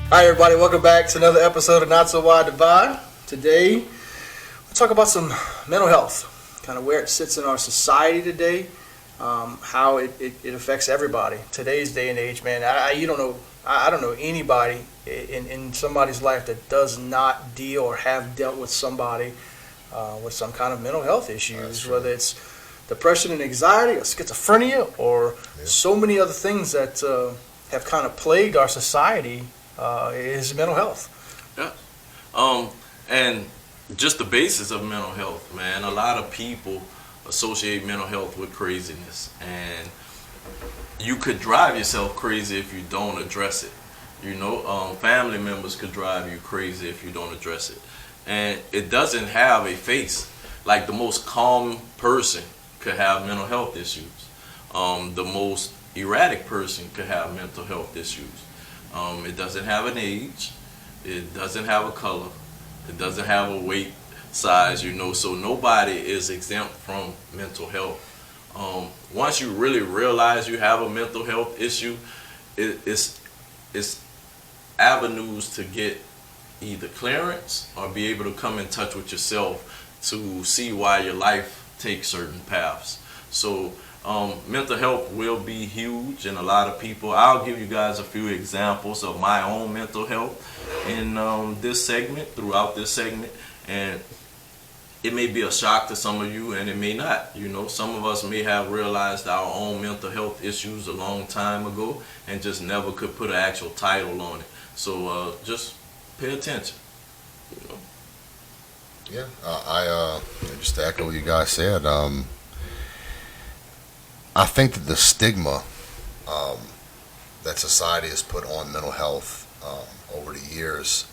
Hi, everybody. Welcome back to another episode of Not So Wide Divide. Today, we'll talk about some mental health, kind of where it sits in our society today, how it affects everybody. Today's day and age, man, I don't know anybody in somebody's life that does not deal or have dealt with somebody with some kind of mental health issues, whether it's depression and anxiety or schizophrenia or so many other things that have kind of plagued our society. Is mental health. Yeah. And just the basis of mental health, man. A lot of people associate mental health with craziness, and you could drive yourself crazy if you don't address it. Family members could drive you crazy if you don't address it. And it doesn't have a face. Like the most calm person could have mental health issues. The most erratic person could have mental health issues. It doesn't have an age. It doesn't have a color. It doesn't have a weight size, so nobody is exempt from mental health. Once you really realize you have a mental health issue, it's avenues to get either clearance or be able to come in touch with yourself to see why your life takes certain paths. So mental health will be huge in a lot of people. I'll give you guys a few examples of my own mental health in throughout this segment, and it may be a shock to some of you and it may not. Some of us may have realized our own mental health issues a long time ago and just never could put an actual title on it. So just pay attention. Yeah, I just to echo what you guys said. I think that the stigma that society has put on mental health over the years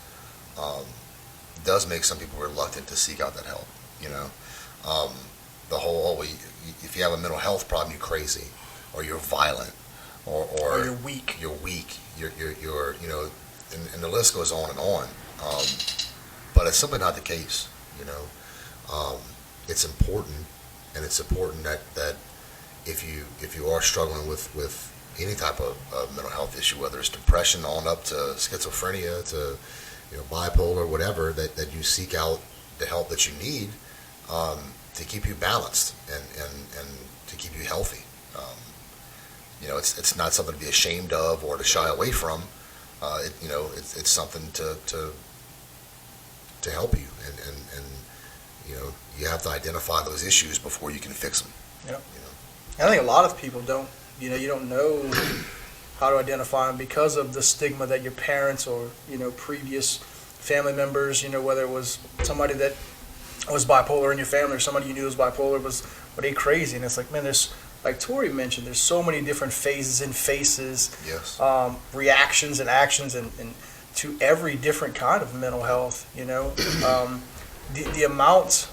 does make some people reluctant to seek out that help. The whole, if you have a mental health problem, you're crazy, or you're violent, or you're weak. You're weak. You're and the list goes on and on. But it's simply not the case. It's important, and it's important that if you are struggling with any type of mental health issue, whether it's depression on up to schizophrenia to bipolar, whatever, that you seek out the help that you need to keep you balanced and to keep you healthy. It's not something to be ashamed of or to shy away from. It's something to help you, and you have to identify those issues before you can fix them. Yep. I think a lot of people don't, you don't know how to identify them because of the stigma that your parents or, previous family members, whether it was somebody that was bipolar in your family or somebody you knew was bipolar, were they crazy? And it's like, man, there's, like Tori mentioned, there's so many different phases and faces, yes, reactions and actions and to every different kind of mental health, the amount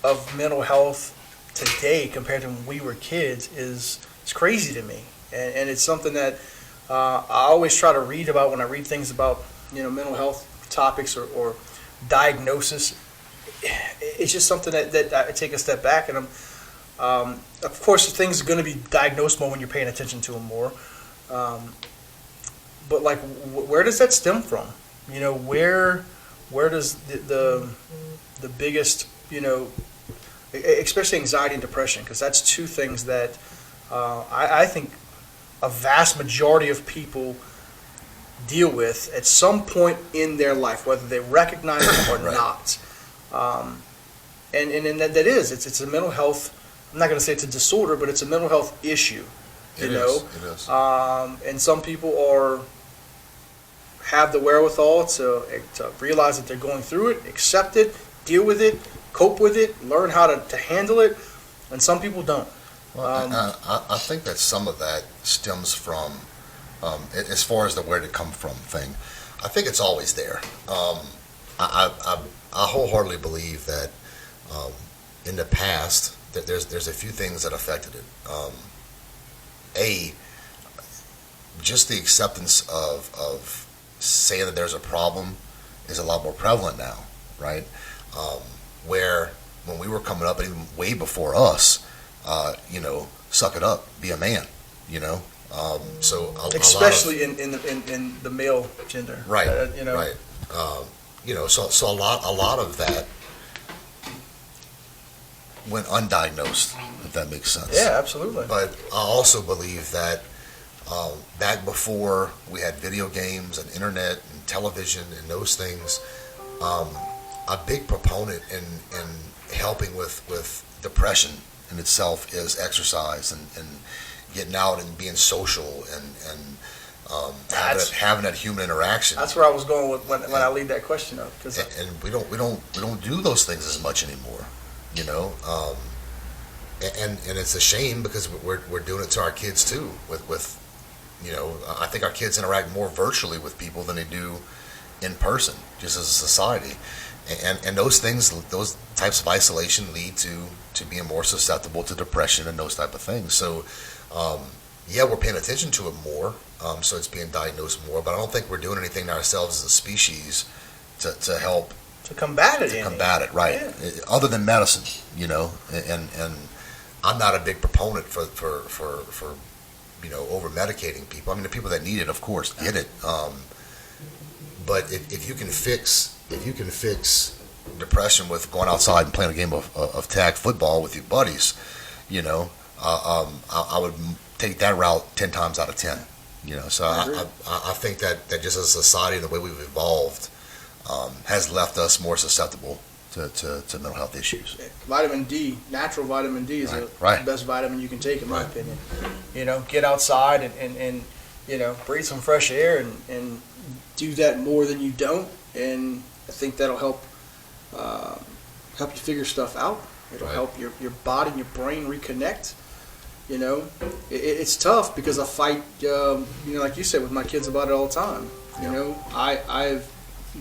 of mental health today compared to when we were kids is crazy to me, and it's something that I always try to read about when I read things about mental health topics or diagnosis. It's just something that I take a step back, and of course things are going to be diagnosed more when you're paying attention to them more, but like where does that stem from? Where does the biggest especially anxiety and depression, because that's two things that I think a vast majority of people deal with at some point in their life, whether they recognize it or right. not. And that is, it's a mental health, I'm not going to say it's a disorder, but it's a mental health issue. It is. And some people have the wherewithal to realize that they're going through it, accept it, deal with it, cope with it, learn how to handle it, and some people don't. Well, I think that some of that stems from, as far as the where to come from thing, I think it's always there. I wholehearily believe that in the past that there's a few things that affected it. Just the acceptance of saying that there's a problem is a lot more prevalent now, right? Where when we were coming up, and even way before us, suck it up, be a man, So Especially in the male gender. right, You know. right. So a lot of that went undiagnosed, if that makes sense. Yeah, absolutely. But I also believe that back before we had video games and internet and television and those things, a big proponent in helping with depression in itself is exercise and getting out and being social and having that human interaction. That's where I was going with when I lead that question up. And we don't do those things as much anymore, you know. And it's a shame because we're doing it to our kids too. With you know, I think our kids interact more virtually with people than they do in person, just as a society. And those things, those types of isolation lead to being more susceptible to depression and those type of things. So, yeah, we're paying attention to it more. So it's being diagnosed more. But I don't think we're doing anything to ourselves as a species to help to combat it. Right? Yeah. Other than medicine, you know. And I'm not a big proponent for you know, over medicating people. I mean, the people that need it, of course, get it. But if you can fix depression with going outside and playing a game of tag football with your buddies, you know, I would take that route 10 times out of 10. You know, so I think that just as a society, the way we've evolved has left us more susceptible to mental health issues. Vitamin D, natural vitamin D is the best vitamin you can take, in my opinion. You know, get outside and you know, breathe some fresh air and do that more than you don't, and I think that'll help you figure stuff out. It'll help your body and your brain reconnect. You know, it's tough because I fight, you know, like you said, with my kids about it all the time. You know, I've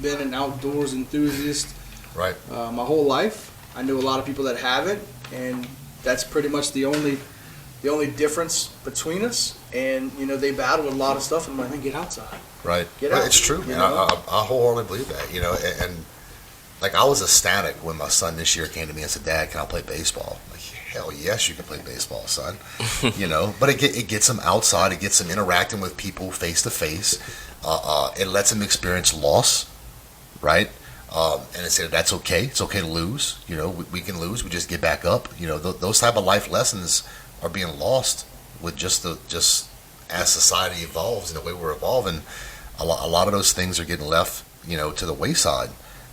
been an outdoors enthusiast my whole life. I knew a lot of people that haven't, and that's pretty much the only difference between us. And you know, they battle with a lot of stuff, and I'm like, get outside. Right. Get out. It's true, man. I wholeheartedly believe that. You know, and like I was ecstatic when my son this year came to me and said, "Dad, can I play baseball?" I'm like, hell yes, you can play baseball, son. You know, but it gets him outside. It gets him interacting with people face to face. It lets him experience loss, right? And it said that's okay. It's okay to lose. You know, we can lose. We just get back up. You know, those type of life lessons are being lost with just as society evolves and the way we're evolving. A lot of those things are getting left, you know, to the wayside.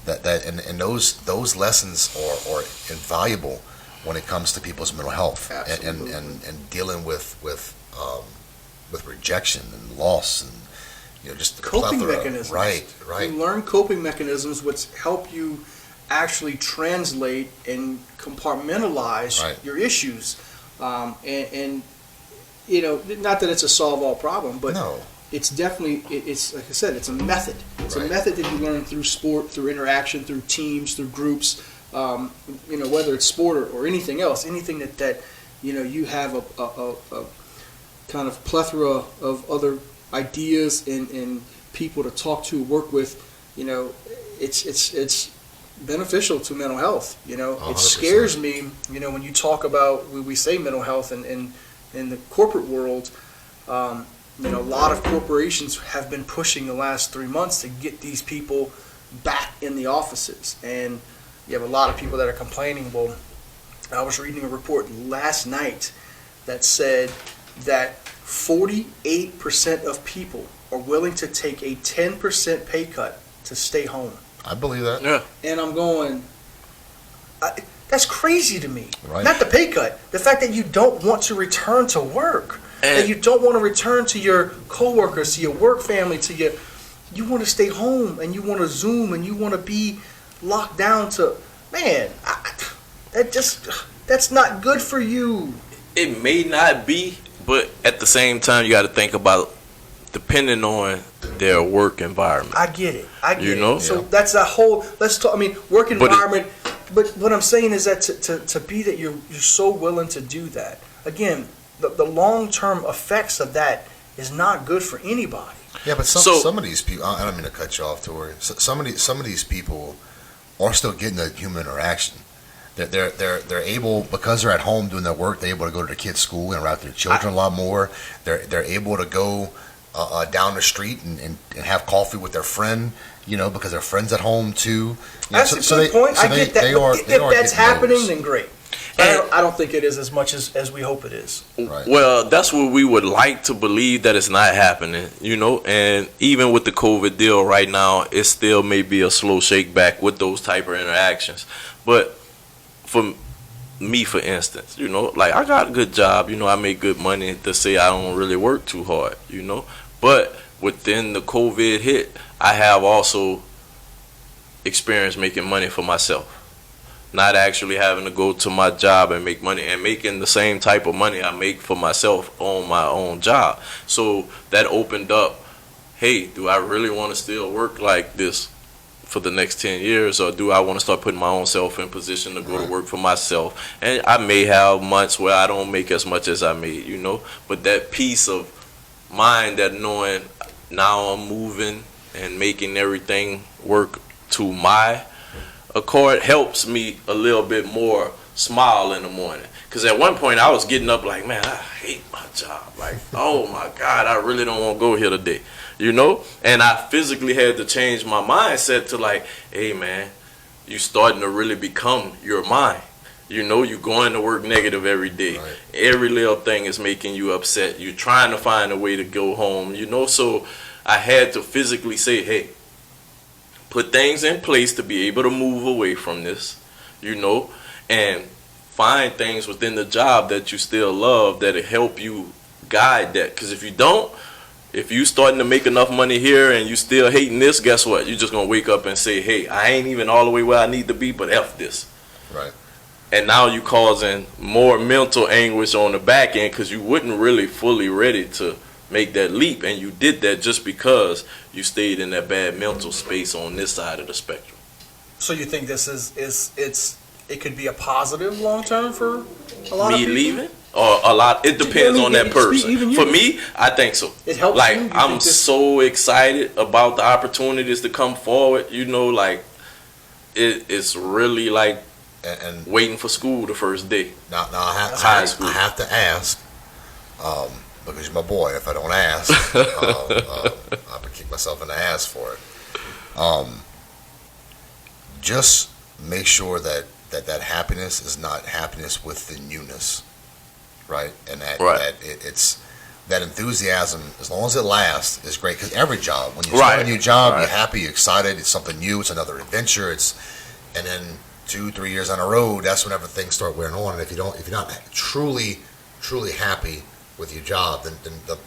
And those lessons are invaluable when it comes to people's mental health and dealing with rejection and loss and, you know, just the coping plethora. mechanisms. Right. You learn coping mechanisms which help you actually translate and compartmentalize your issues. And you know, not that it's a solve all problem, but it's definitely it's like I said, it's a method. It's a method that you learn through sport, through interaction, through teams, through groups. You know, whether it's sport or anything else, anything that you know, you have a kind of plethora of other ideas and people to talk to, work with. You know, it's beneficial to mental health. You know, 100%. It scares me. You know, when you talk about we say mental health and in the corporate world. You know, a lot of corporations have been pushing the last 3 months to get these people back in the offices, and you have a lot of people that are complaining. Well, I was reading a report last night that said that 48% of people are willing to take a 10% pay cut to stay home. I believe that. Yeah. And I'm going, that's crazy to me. Right. Not the pay cut, the fact that you don't want to return to work. And you don't want to return to your coworkers, to your work family, you want to stay home and you want to Zoom and you want to be locked down to, man, that's not good for you. It may not be, but at the same time, you got to think about depending on their work environment. I get it. You know? So that's that whole, let's talk, I mean, work environment, but what I'm saying is that to be that you're so willing to do that, again, the long-term effects of that is not good for anybody. Yeah, but some of these people, I don't mean to cut you off, Tori. Some of these people are still getting the human interaction. they're able, because they're at home doing their work, they're able to go to their kids' school and interact with their children a lot more. They're able to go down the street and have coffee with their friend, because their friend's at home too. That's a good point. I get that. If that's happening, then great. But I don't think it is as much as we hope it is. Right. Well, that's what we would like to believe, that it's not happening, and even with the COVID deal right now, it still may be a slow shake back with those type of interactions. But for me, for instance, like I got a good job, I make good money, to say I don't really work too hard, but within the COVID hit, I have also experienced making money for myself. Not actually having to go to my job and make money, and making the same type of money I make for myself on my own job. So that opened up, hey, do I really want to still work like this for the next 10 years, or do I want to start putting my own self in position to go to work for myself? And I may have months where I don't make as much as I made, but that peace of mind, that knowing now I'm moving and making everything work to my accord, helps me a little bit more smile in the morning. Because at one point I was getting up like, man, I hate my job. Like, oh my God, I really don't want to go here today. And I physically had to change my mindset to like, hey man, you starting to really become your mind. You're going to work negative every day. Right. Every little thing is making you upset. You're trying to find a way to go home, So I had to physically say, hey, put things in place to be able to move away from this, and find things within the job that you still love that'll help you guide that. Because if you don't, if you starting to make enough money here and you still hating this, guess what? You're just going to wake up and say, hey, I ain't even all the way where I need to be, but F this. Right. And now you causing more mental anguish on the back end, because you wasn't really fully ready to make that leap, and you did that just because you stayed in that bad mental space on this side of the spectrum. So you think this it could be a positive long term for a lot of people? Me leaving? Or a lot, it depends on that person. Even you. For me, I think so. It helps like, you? You I'm think this- so excited about the opportunities to come forward, like it's really like And waiting for school the first day. now High school. I have to ask, because you're my boy. If I don't ask, I would kick myself in the ass for it. Just make sure that happiness is not happiness with the newness, right? And that it's that enthusiasm, as long as it lasts, is great. Because every job, when you start a new job, you're happy, you're excited. It's something new. It's another adventure. And then 2-3 years on the road, that's whenever things start wearing on. And if you're not truly happy with your job, then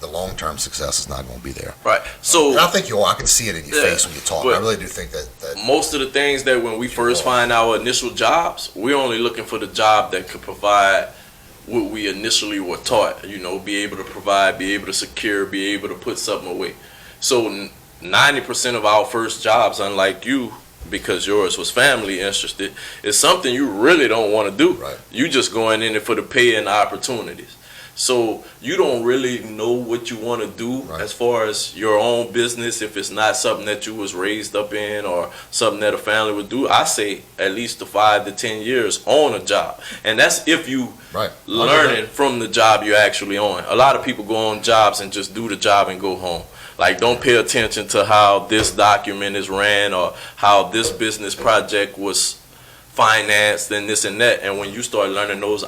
the long-term success is not going to be there. Right. So and I think you are. I can see it in your face when you talk. I really do think that most of the things that when we first find our initial jobs, we're only looking for the job that could provide what we initially were taught. Be able to provide, be able to secure, be able to put something away. So 90% of our first jobs, unlike you, because yours was family interested, is something you really don't want to do. Right. You just going in it for the pay and the opportunities. So you don't really know what you want to do as far as your own business if it's not something that you was raised up in or something that a family would do. I say at least 5 to 10 years on a job. And that's if you learning from the job you're actually on. A lot of people go on jobs and just do the job and go home. Like, don't pay attention to how this document is ran or how this business project was financed and this and that. And when you start learning those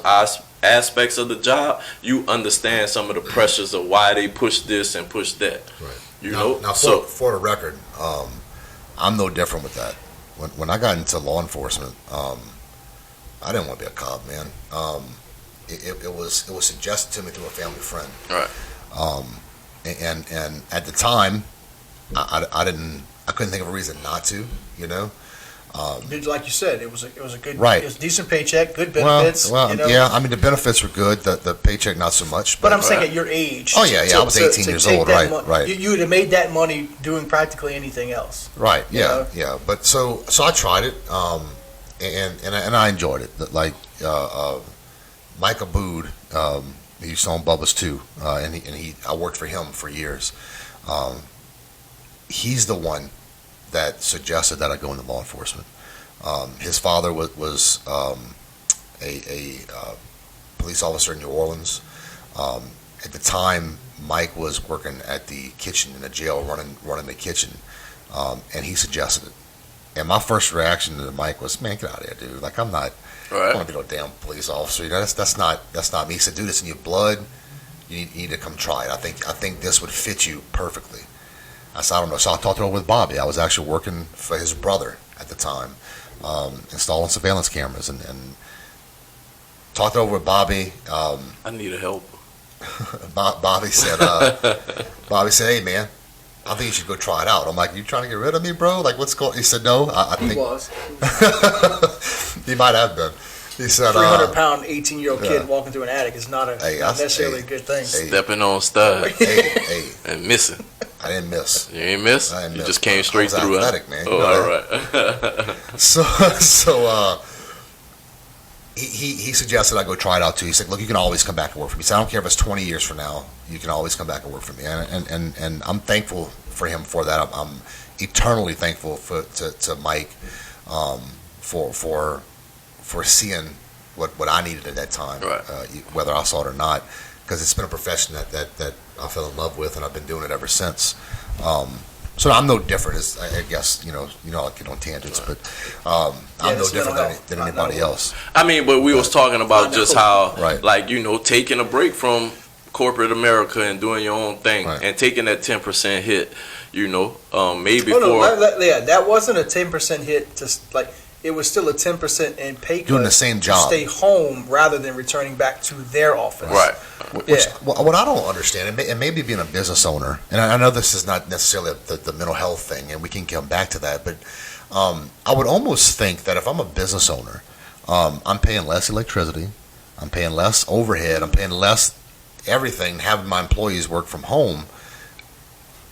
aspects of the job, you understand some of the pressures of why they push this and push that. Right. Now, for the record, I'm no different with that. When I got into law enforcement, I didn't want to be a cop, man. It was suggested to me through a family friend. Right. And at the time, I couldn't think of a reason not to, like you said, it was a good, right. It was a decent paycheck, good benefits. Yeah. I mean, the benefits were good. The paycheck not so much. But I'm saying at your age. Oh yeah. I was 18 years old. Right. You would have made that money doing practically anything else. Right. Yeah. Yeah. But so I tried it, and I enjoyed it. Like Mike Abood, he used to own Bubba's too, and I worked for him for years. He's the one that suggested that I go into law enforcement. His father was a police officer in New Orleans. At the time, Mike was working at the kitchen in the jail, running the kitchen, and he suggested it. And my first reaction to Mike was, "Man, get out of here, dude! Like, I'm not. I don't want to be no damn police officer. You know, that's not me." He said, "Dude, it's in your blood. You need to come try it. I think this would fit you perfectly." I said, "I don't know." So I talked it over with Bobby. I was actually working for his brother at the time, installing surveillance cameras, and talked it over with Bobby. I need a help. Bobby said, "Hey, man, I think you should go try it out." I'm like, "You trying to get rid of me, bro? Like, what's going?" He said, "No, I think He was. he might have been." He said, 300-pound, 18-year-old kid yeah. walking through an attic is not Hey, not necessarily a good thing. Hey. Stepping on stud hey, and missing. I didn't miss." You ain't miss? I didn't You miss. just came I straight was through, athletic, huh? man. Oh, You know all right. So he suggested I go try it out too. He said, "Look, you can always come back and work for me." He said, "I don't care if it's 20 years from now. You can always come back and work for me." And I'm thankful for him for that. I'm eternally thankful to Mike for seeing what I needed at that time, Right. Whether I saw it or not, because it's been a profession that I fell in love with, and I've been doing it ever since. So I'm no different, as I guess, I get on tangents, but I'm no it's different mental health, than not anybody mental else. I mean, but we was talking about just how, Right. like, taking a break from corporate America and doing your own thing Right. and taking that 10% hit, maybe Oh, no, for... yeah, that wasn't a 10% hit. It was still a 10% in pay cut. Doing the same to job. stay home rather than returning back to their office. Right. Which, Yeah. what I don't understand, and maybe being a business owner, and I know this is not necessarily the mental health thing, and we can come back to that, but I would almost think that if I'm a business owner, I'm paying less electricity, I'm paying less overhead, I'm paying less everything, having my employees work from home,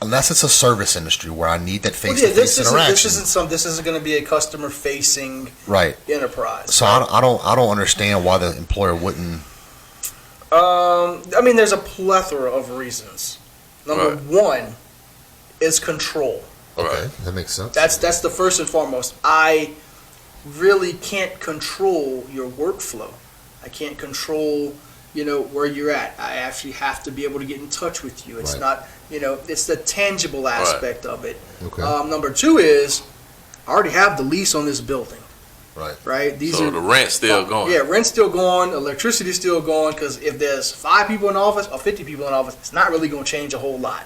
unless it's a service industry where I need that face-to-face interaction. This isn't going to be a customer facing Right. enterprise. So I don't understand why the employer wouldn't. I mean, there's a plethora of reasons. Number Right. one is control. Okay, Right. that makes sense. That's the first and foremost. I really can't control your workflow. I can't control, where you're at. I actually have to be able to get in touch with you. It's Right. not, it's the tangible aspect of it. Okay. Number two is, I already have the lease on this building, Right. right? These So are the rent's still going. Yeah, rent's still going, electricity's still going, because if there's 5 people in the office or 50 people in the office, it's not really going to change a whole lot,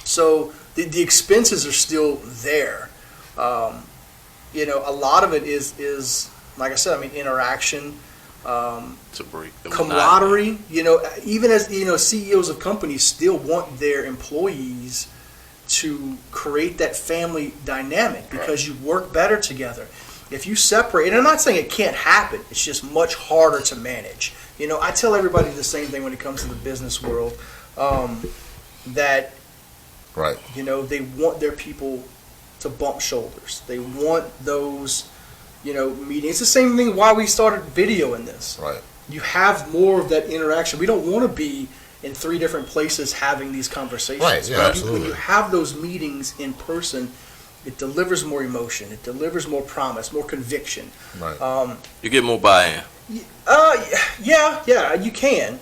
So the expenses are still there. A lot of it is like I said, interaction, To break the camaraderie. Even as CEOs of companies still want their employees to create that family dynamic because you work better together. If you separate, and I'm not saying it can't happen, it's just much harder to manage. I tell everybody the same thing when it comes to the business world, that Right. they want their people to bump shoulders. They want those, meetings. It's the same thing why we started video in this. Right. You have more of that interaction. We don't want to be in 3 different places having these conversations. Right, yeah, When absolutely. you have those meetings in person, it delivers more emotion. It delivers more promise, more conviction. Right. You get more buy-in. Yeah, you can.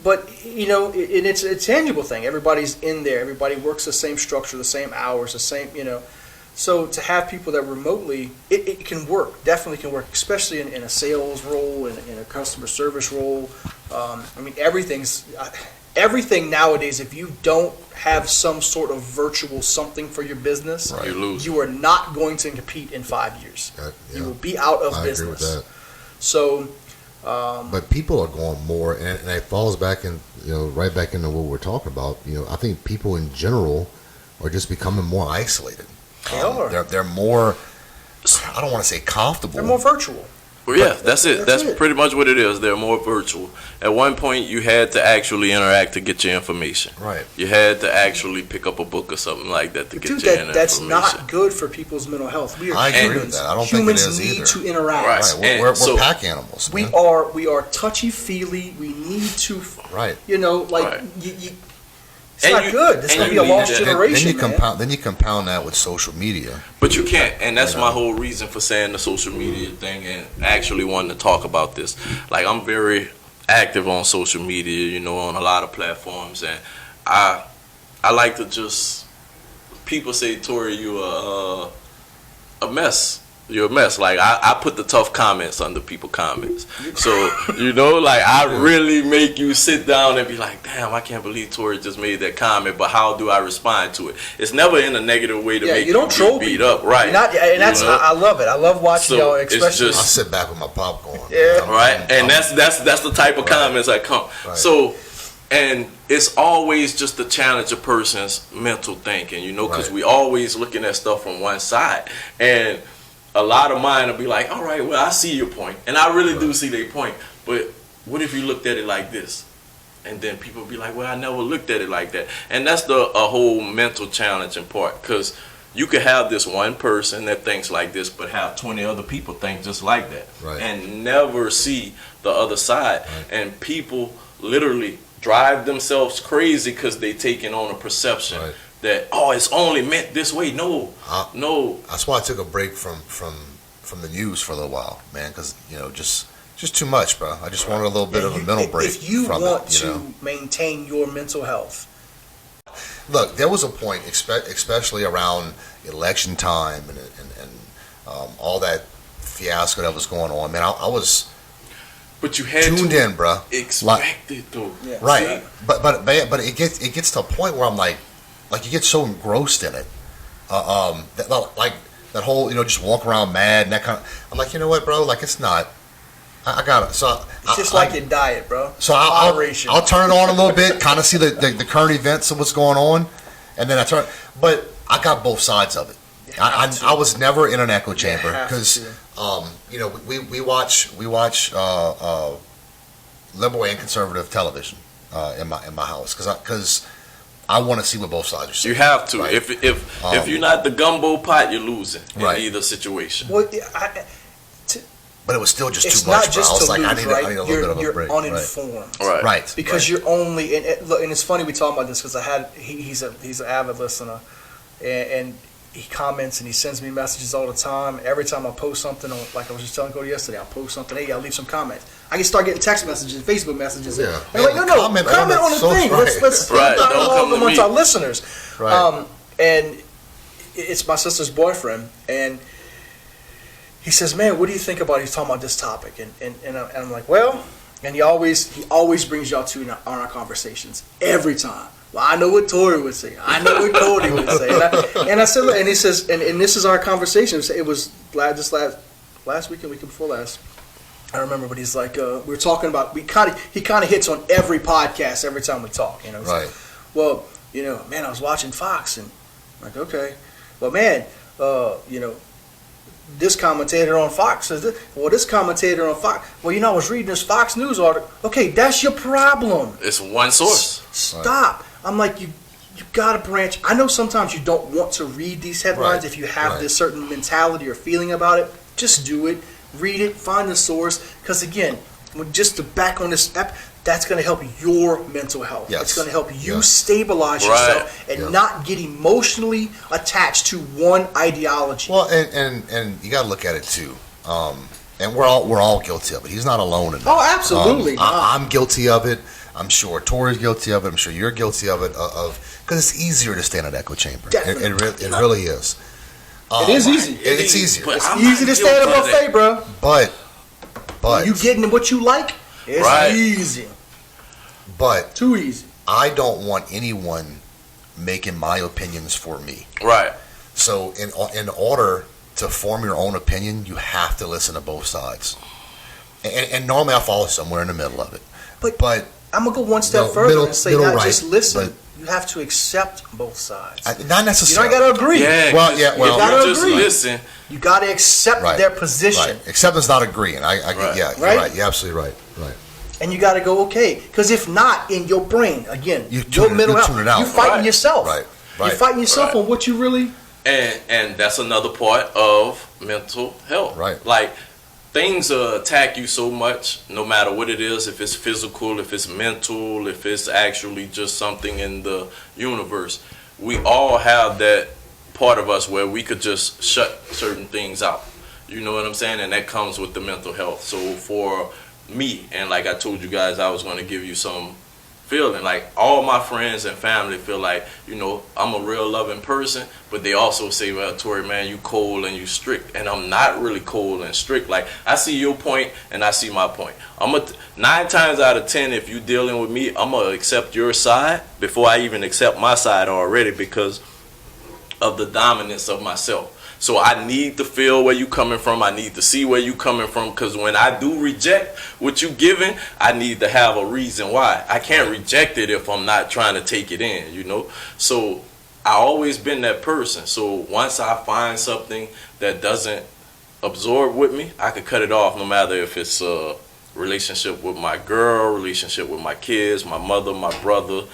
But, it's a tangible thing. Everybody's in there. Everybody works the same structure, the same hours, the same, So to have people that remotely, it can work, definitely can work, especially in a sales role, in a customer service role. Everything nowadays, if you don't have some sort of virtual something for your business, Right. You lose. you are not going to compete in 5 years. Yeah. You will be out of I business. agree with that. So, But people are going more, and it falls back in, right back into what we're talking about. I think people in general are just becoming more isolated. They are. They're more. I don't want to say comfortable. they're more virtual. Well, yeah, that's it. That's That's it. pretty much what it is. They're more virtual. At one point, you had to actually interact to get your information. Right. You had to actually pick up a book or something like that to But get dude, your that's information. not good for people's mental health. We are I agree humans. with that. I don't think it Humans is need either. to interact. Right. Right. And We're so- pack animals. We man. are touchy feely. We need to, Right. like Right. It's not good. It's and going to you be a need lost that. generation, man. Then you compound that with social media. But you can't, and that's my whole reason for saying the social media thing and actually wanting to talk about this. Like, I'm very active on social media, you know, on a lot of platforms, and I like to just, people say, Tori, you a mess. You're a mess. Like, I put the tough comments under people comments. So, you know, like, I really make you sit down and be like, damn, I can't believe Tori just made that comment, but how do I respond to it? It's never in a negative way to make you don't troll beat people. up. Right. And that's, I love it. I love watching y'all, especially. I sit back with my popcorn. Yeah. Right. And that's the type of comments that come. Right. So, and it's always just to challenge a person's mental thinking, you know, because we always looking at stuff from one side. And a lot of mine will be like, all right, well, I see your point. And I really do see their point. But what if you looked at it like this? And then people will be like, well, I never looked at it like that. And that's a whole mental challenging part. Because you could have this one person that thinks like this, but have 20 other people think just like that. Right. And never see the other side. Right. And people literally drive themselves crazy because they taking on a perception that, oh, it's only meant this way. No. That's why I took a break from the news for a little while, man, because, you know, just too much, bro. I just wanted a little bit of a mental break. If you from want it, to maintain your mental health. Look, there was a point, especially around election time and all that fiasco that was going on, man. I was but you had tuned in, bro. Expect it though. Yeah. Right. But it gets to a point where I'm like you get so engrossed in it. That whole, you know, just walk around mad and that kind of, I'm like, you know what, bro? Like, it's not. I got it. So It's just like your diet, bro. So Moderation. I'll turn it on a little bit, kind of see the current events of what's going on, and then I turn. But I got both sides of it. I was never in an echo chamber because you know, we watch liberal and conservative television in my house because I want to see what both sides are saying. You have to. Right. If you're not the gumbo pot, you're losing in either situation. Well, but it was still just it's too much. not just I was to like, lose, I need a little bit of a break. You're uninformed, Right. Because you're only and it's funny we talk about this because he's an avid listener, and he comments and he sends me messages all the time. Every time I post something, like I was just telling Cody yesterday, I'll post something. Hey, I'll leave some comments. I can start getting text messages, Facebook messages. Yeah. And I'm like, no, comment on the thing. Let's dialogue amongst our listeners. Right. And it's my sister's boyfriend, and he says, man, what do you think about, he's talking about this topic, and I'm like, well, and he always brings y'all to on our conversations every time. Well, I know what Tori would say. I know what Cody would say. And I said, look, and he says, and this is our conversation. It was last weekend, week before last. I remember, but he's like, we're talking about, he kind of hits on every podcast every time we talk. You know, he's like, well, you know, man, I was watching Fox, and I'm like, okay, well, man, you know, this commentator on Fox says this. Well, this commentator on Fox. Well, you know, I was reading this Fox News article. Okay, that's your problem. It's one source. Stop. I'm like, you got to branch. I know sometimes you don't want to read these headlines if you have this certain mentality or feeling about it. Just do it. Read it. Find the source. Because, again, just to back on this step, that's going to help your mental health. Yes. It's going to help you stabilize yourself and not get emotionally attached to one ideology. Well, and you got to look at it too. And we're all guilty of it. He's not alone in that. Oh, absolutely. I'm guilty of it. I'm sure Tori's guilty of it. I'm sure you're guilty of it. Because it's easier to stay in an echo chamber. It really is. It is easy. It's easier. It's easy to stay in a buffet, bro. But you getting what you like? It's easy. But too easy. I don't want anyone making my opinions for me. Right. So in order to form your own opinion, you have to listen to both sides. And normally I follow somewhere in the middle of it. But I'm going to go one step further and say not just listen. You have to accept both sides. Not necessarily. You don't got to agree. Yeah, you got to agree. Listen. You got to accept their position. Right. Acceptance, not agreeing. You're right. You're absolutely right. Right. And you got to go, okay. Because if not, in your brain, again, your mental health, you're fighting yourself. Right. You're fighting yourself on what you really... And that's another part of mental health. Right. Like, things attack you so much, no matter what it is, if it's physical, if it's mental, if it's actually just something in the universe. We all have that part of us where we could just shut certain things out. You know what I'm saying? And that comes with the mental health. So for me, and like I told you guys, I was going to give you some feeling. Like all my friends and family feel like, you know, I'm a real loving person, but they also say, well, Tori, man, you cold and you strict. And I'm not really cold and strict. Like I see your point and I see my point. 9 times out of 10, if you dealing with me, I'm going to accept your side before I even accept my side already, because of the dominance of myself. So I need to feel where you coming from. I need to see where you coming from, because when I do reject what you giving, I need to have a reason why. I can't reject it if I'm not trying to take it in, you know. So I always been that person. So once I find something that doesn't absorb with me, I could cut it off, no matter if it's a relationship with my girl, relationship with my kids, my mother, my brother,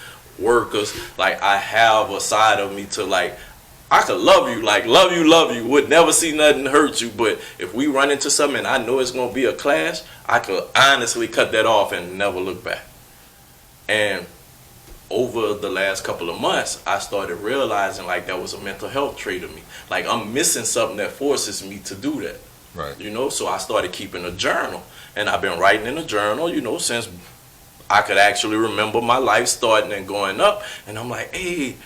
workers. Like I have a side of me to like, I could love you, like love you, would never see nothing hurt you. But if we run into something and I know it's going to be a clash, I could honestly cut that off and never look back. And over the last couple of months, I started realizing like that was a mental health trait of me. Like I'm missing something that forces me to do that. Right. You know, so I started keeping a journal. And I've been writing in a journal, you know, since I could actually remember my life starting and going up. And I'm like, hey,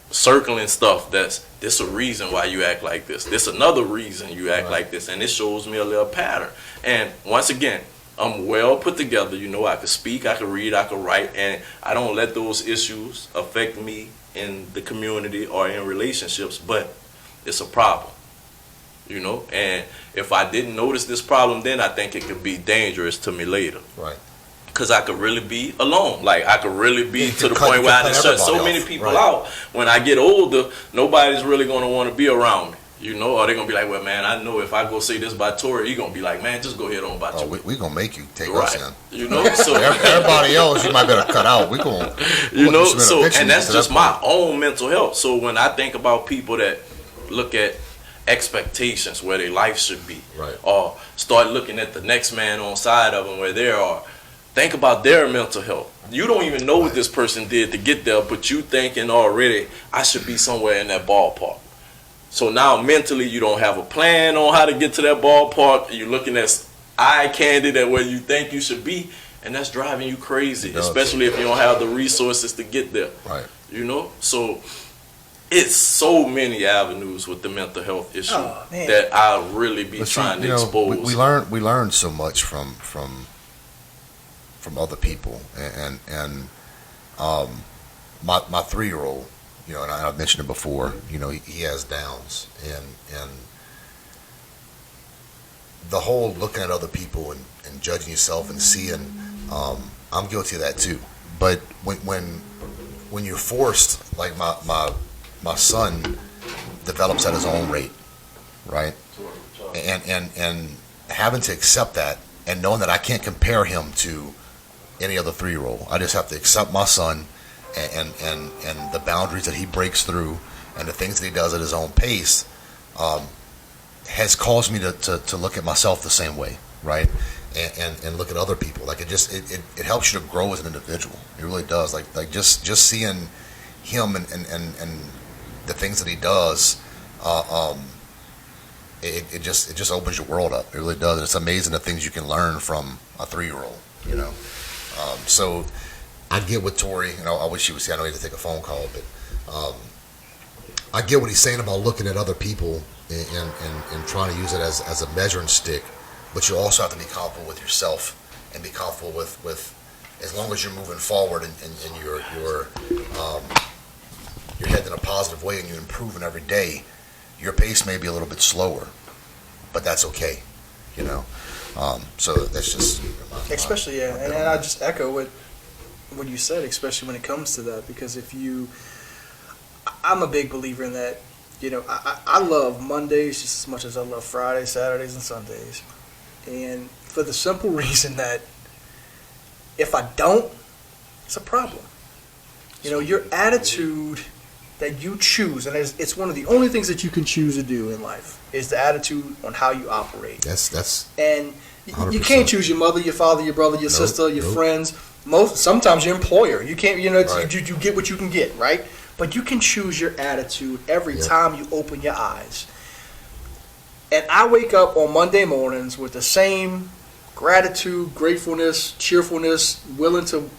circling stuff this a reason why you act like this another reason you act like this, and it shows me a little pattern. And once again, I'm well put together, you know. I could speak, I could read, I could write, and I don't let those issues affect me in the community or in relationships, but it's a problem, you know. And if I didn't notice this problem then, I think it could be dangerous to me later. Right. Because I could really be alone. Like, I could really be to the point where I done shut so many people out. When I get older, nobody's really going to want to be around me. You know, or they're going to be like, well, man, I know if I go say this by Tori, you're going to be like, man, just go ahead on by Tori. We're going to make you take us in. You know, so everybody else, you might better cut out. We're going to, you know, so, and that's just my own mental health. So when I think about people that look at expectations where their life should be, right, or start looking at the next man on side of them where they are, think about their mental health. You don't even know what this person did to get there, but you thinking already, I should be somewhere in that ballpark. So now mentally you don't have a plan on how to get to that ballpark. You're looking at eye candy at where you think you should be, and that's driving you crazy, especially if you don't have the resources to get there. Right. You know? So it's so many avenues with the mental health issue that I really be trying to expose. We learn so much from other people, and my 3-year-old, you know, and I've mentioned it before, you know, he has Downs, and the whole looking at other people and judging yourself and seeing, I'm guilty of that too. But when you're forced, like my son develops at his own rate, right, and having to accept that and knowing that I can't compare him to any other 3-year-old. I just have to accept my son and the boundaries that he breaks through and the things that he does at his own pace has caused me to look at myself the same way, right? And look at other people. Like it helps you to grow as an individual. It really does. Like just seeing him and the things that he does, it just opens your world up. It really does. And it's amazing the things you can learn from a 3-year-old, you know. So I get what Tori, you know, I wish she was here. I know he had to take a phone call, but I get what he's saying about looking at other people and trying to use it as a measuring stick. But you also have to be comfortable with yourself and be comfortable with as long as you're moving forward and you're heading in a positive way and you're improving every day. Your pace may be a little bit slower, but that's okay, you know. So that's just especially and I just echo what you said, especially when it comes to that, because I'm a big believer in that. You know, I love Mondays just as much as I love Fridays, Saturdays, and Sundays, and for the simple reason that if I don't, it's a problem. You know, your attitude that you choose, and it's one of the only things that you can choose to do in life, is the attitude on how you operate. That's And you 100%. can't choose your mother, your father, your brother, your sister, your friends. Sometimes your employer. You can't. Right. You get what you can get, right? But you can choose your attitude every Yep. time you open your eyes. And I wake up on Monday mornings with the same gratitude, gratefulness, cheerfulness, willing to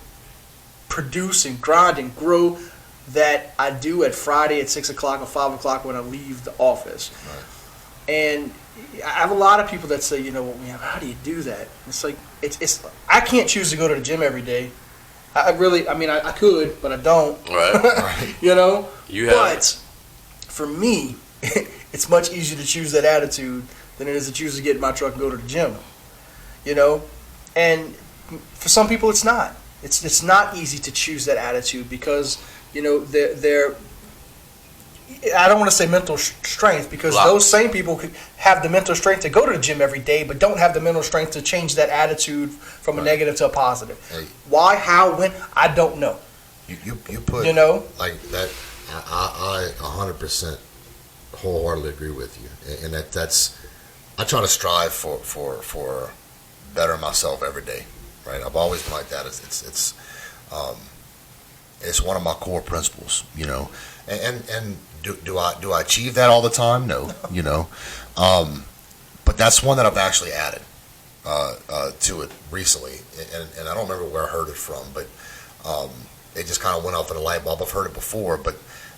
produce and grind and grow that I do at Friday at 6 o'clock or 5 o'clock when I leave the office. Right. And I have a lot of people that say, how do you do that? It's like, it's I can't choose to go to the gym every day. I could, but I don't. Right. You know? You have. But for me, it's much easier to choose that attitude than it is to choose to get in my truck and go to the gym. And for some people, it's not. It's not easy to choose that attitude because they're I don't want to say mental strength because those same people could have the mental strength to go to the gym every day, but don't have the mental strength to change that attitude from a negative to a positive. Hey. Why, how, when? I don't know. You put like that. I 100% wholeheartedly agree with you, and that's I try to strive for better myself every day. Right, I've always been like that. It's one of my core principles, and do I achieve that all the time? No, but that's one that I've actually added to it recently, and I don't remember where I heard it from, but it just kind of went off in a light bulb. I've heard it before, but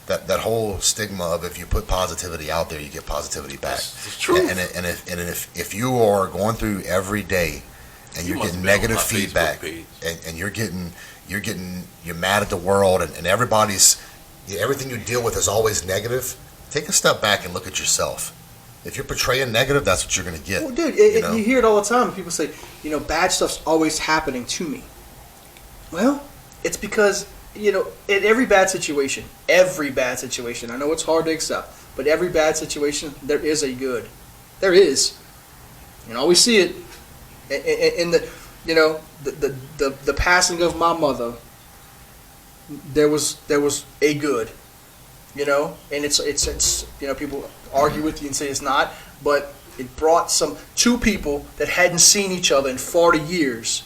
that whole stigma of if you put positivity out there, you get positivity back. It's true. And if you are going through every day and you're getting negative feedback, and you're mad at the world, and everything you deal with is always negative, take a step back and look at yourself. If you're portraying negative, that's what you're going to get. Well, dude, you hear it all the time. People say, bad stuff's always happening to me. Well, it's because, in every bad situation, I know it's hard to accept, but every bad situation, there is a good. There is. We see it in the passing of my mother. There was a good, and it's people argue with you and say it's not, but it brought two people that hadn't seen each other in 40 years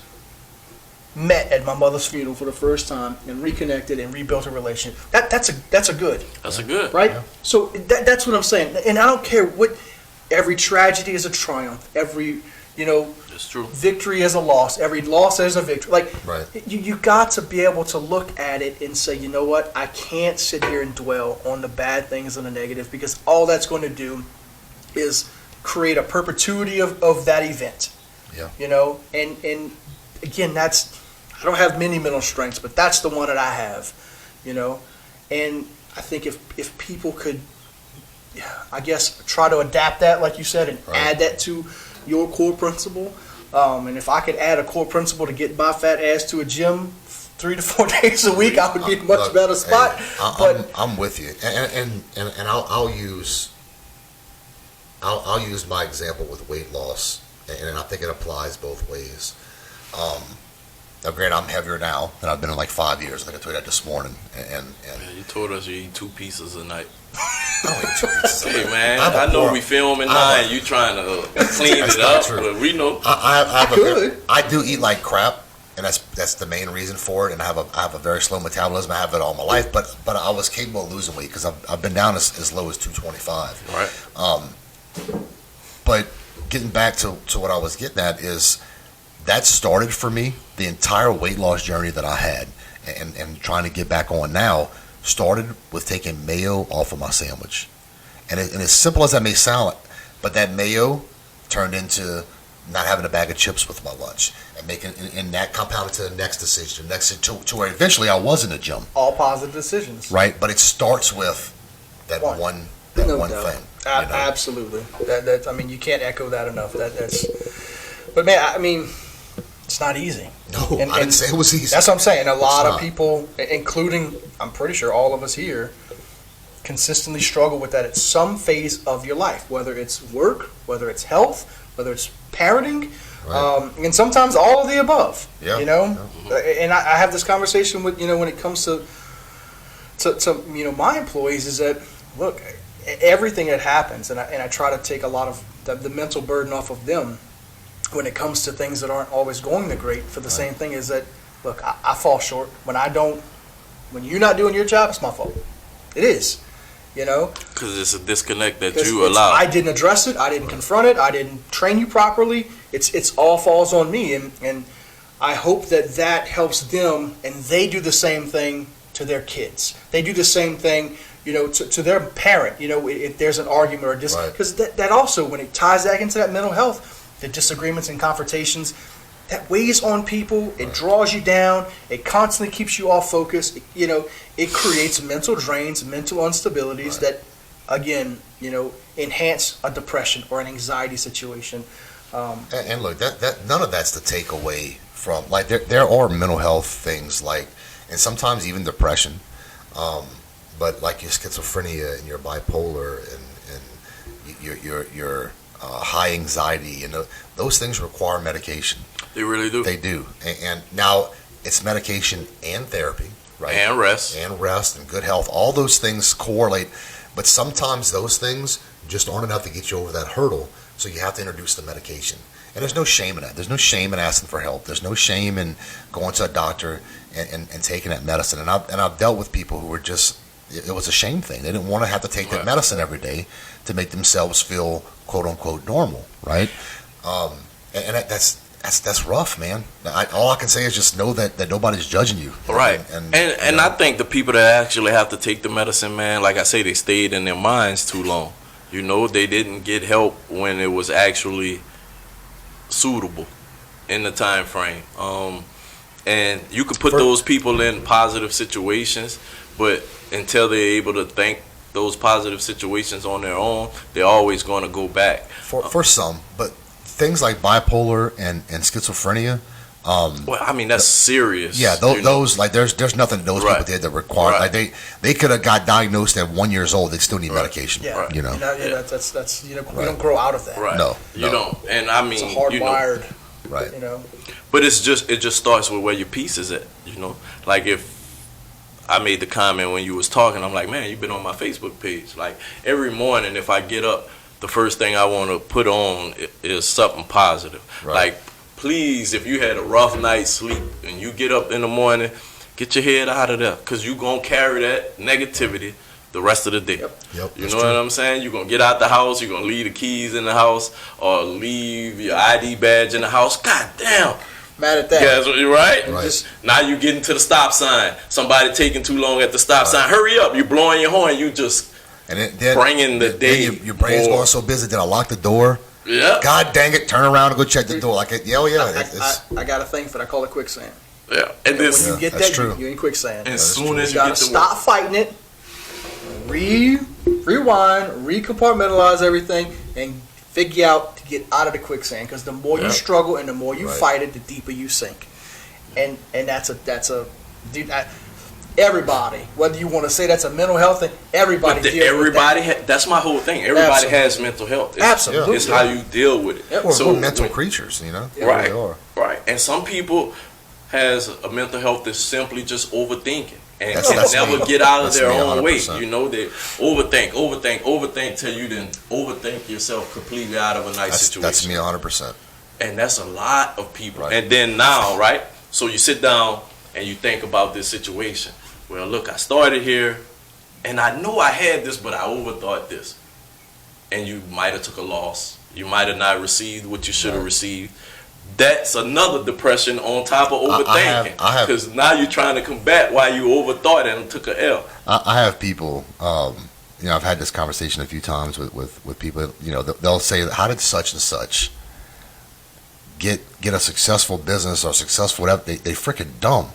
met at my mother's funeral for the first time and reconnected and rebuilt a relationship. That's a good. That's a good. Right? Yeah. So that's what I'm saying. And I don't care what, every tragedy is a triumph. Every, It's true. victory is a loss. Every loss is a victory. Like, Right. you got to be able to look at it and say, you know what? I can't sit here and dwell on the bad things and the negative because all that's going to do is create a perpetuity of that event. Yeah. And again, I don't have many mental strengths, but that's the one that I have, and I think if people could, I guess, try to adapt that, like you said, and Right. add that to your core principle, and if I could add a core principle to get my fat ass to a gym 3 to 4 days a week, I would be in a much Look, better spot. hey, But I'm with you, and I'll use my example with weight loss, and I think it applies both ways. Now, granted, I'm heavier now than I've been in like 5 years. I think I told you that this morning, and Yeah, you told us you eat 2 pizzas a night. I don't eat 2 pizzas a Hey night. man, I'm a I know poor- we filming I'm now a- and you trying to clean That's it not up, true. but we know. I do eat like crap, and that's the main reason for it. And I have a very slow metabolism. I have it all my life, but I was capable of losing weight because I've been down as low as 225. Right. But getting back to what I was getting at is that started for me, the entire weight loss journey that I had and trying to get back on now started with taking mayo off of my sandwich. And as simple as that may sound, but that mayo turned into not having a bag of chips with my lunch and that compounded to the next decision, to where eventually I was in the gym. all positive decisions. Right? But it starts with that One. one No doubt. thing. Absolutely. That you can't echo that enough. But man, it's not easy. No, And- I didn't and say it was easy. That's what I'm saying. A lot of not. people, including, I'm pretty sure all of us here, consistently struggle with that at some phase of your life, whether it's work, whether it's health, whether it's parenting, Right. and sometimes all of the above. Yeah. And I have this conversation with, when it comes to to my employees is that, look, everything that happens, and I try to take a lot of the mental burden off of them when it comes to things that aren't always going the great. For the same thing is that, look, I fall short when you're not doing your job. It's my fault. It is, Because it's a disconnect that 'Cause you allow. I didn't address it. I didn't confront it. I didn't train you properly. It's all falls on me, and I hope that helps them, and they do the same thing to their kids. They do the same thing, to their parent. If there's an argument or because that also, when it ties that into that mental health, the disagreements and confrontations, that weighs on people. It draws you down. It constantly keeps you off focus. It creates mental drains, mental instabilities that, again, enhance a depression or an anxiety situation. And look, that none of that's to take away from, like, there are mental health things, like, and sometimes even depression, but like your schizophrenia and your bipolar and your high anxiety, those things require medication. They really do. They do. And now it's medication and therapy, right? And rest. And good health. All those things correlate, but sometimes those things just aren't enough to get you over that hurdle. So you have to introduce the medication. And there's no shame in that. There's no shame in asking for help. There's no shame in going to a doctor and taking that medicine. And I've dealt with people who were just, it was a shame thing. They didn't want to have to take that medicine every day to make themselves feel quote unquote normal, right? And that's rough, man. All I can say is just know that nobody's judging you. Right. And I think the people that actually have to take the medicine, man, like I say, they stayed in their minds too long. They didn't get help when it was actually suitable in the time frame. And you can put those people in positive situations, but until they're able to think those positive situations on their own, they're always going to go back. For some, but things like bipolar and schizophrenia. Well, I mean, that's serious. Yeah, those like there's nothing those people did that required. Like they could have got diagnosed at 1 year old. They still need medication. Yeah, you know. That's we don't grow out of that. Right. No, you don't. And I mean, it's hardwired. Right. But it just starts with where your peace is at. Like if I made the comment when you was talking, I'm like, man, you've been on my Facebook page. Like every morning, if I get up, the first thing I want to put on is something positive. Right. Like, please, if you had a rough night's sleep and you get up in the morning, get your head out of there, because you're going to carry that negativity the rest of the day. Yep, you know what I'm saying? You're going to get out the house, you're going to leave the keys in the house, or leave your ID badge in the house. God damn. Mad at that. Yeah, you're right. Right. Now you getting to the stop sign. Somebody taking too long at the stop sign. Hurry up. You're blowing your horn. You just bringing the day. Your brain's going so busy. Then I lock the door. Yeah. God dang it! Turn around and go check the door. I got a thing for that. I call it quicksand. Yeah. And this, when you get that's that, true. you're in quicksand. as soon as You you gotta get to stop work. fighting it. Rewind, recompartmentalize everything, and figure out to get out of the quicksand. Because the more you struggle and the more you fight it, the deeper you sink. And that's a dude. Everybody, whether you want to say that's a mental health thing, everybody. That's my whole thing. Everybody has mental health. Absolutely. It's how you deal with it. Yep. We're mental creatures, you know. Right. We really are. Right. And some people has a mental health that's simply just overthinking and That's never me. get out of That's their me, own way. 100%. They overthink till you then overthink yourself completely out of a nice situation. That's me 100%. And that's a lot of people. Right. And then now, right? So you sit down and you think about this situation. Well, look, I started here, and I know I had this, but I overthought this. And you might have took a loss. You might have not received what you should have received. That's another depression on top of overthinking. Because now you're trying to combat why you overthought and took a L. I have people, I've had this conversation a few times with people, they'll say, how did such and such get a successful business or successful whatever? They freaking dumb.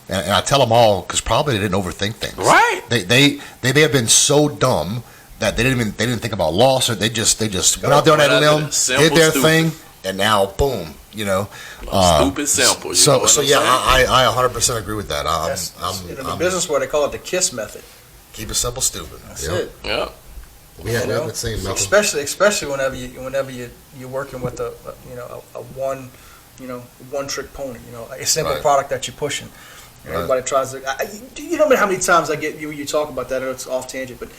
And I tell them all, because probably they didn't overthink things. Right. They may have been so dumb that they didn't think about loss, or they just went out there on that limb, did their thing, and now boom, stupid simple. So I 100% agree with that. In the business world, they call it the KISS method. Keep it simple, stupid. That's it. Yeah. We have the same method. Especially whenever you're working with a one trick pony, a simple product that you're pushing. Everybody tries to. You don't know how many times I get you talk about that. It's off tangent, but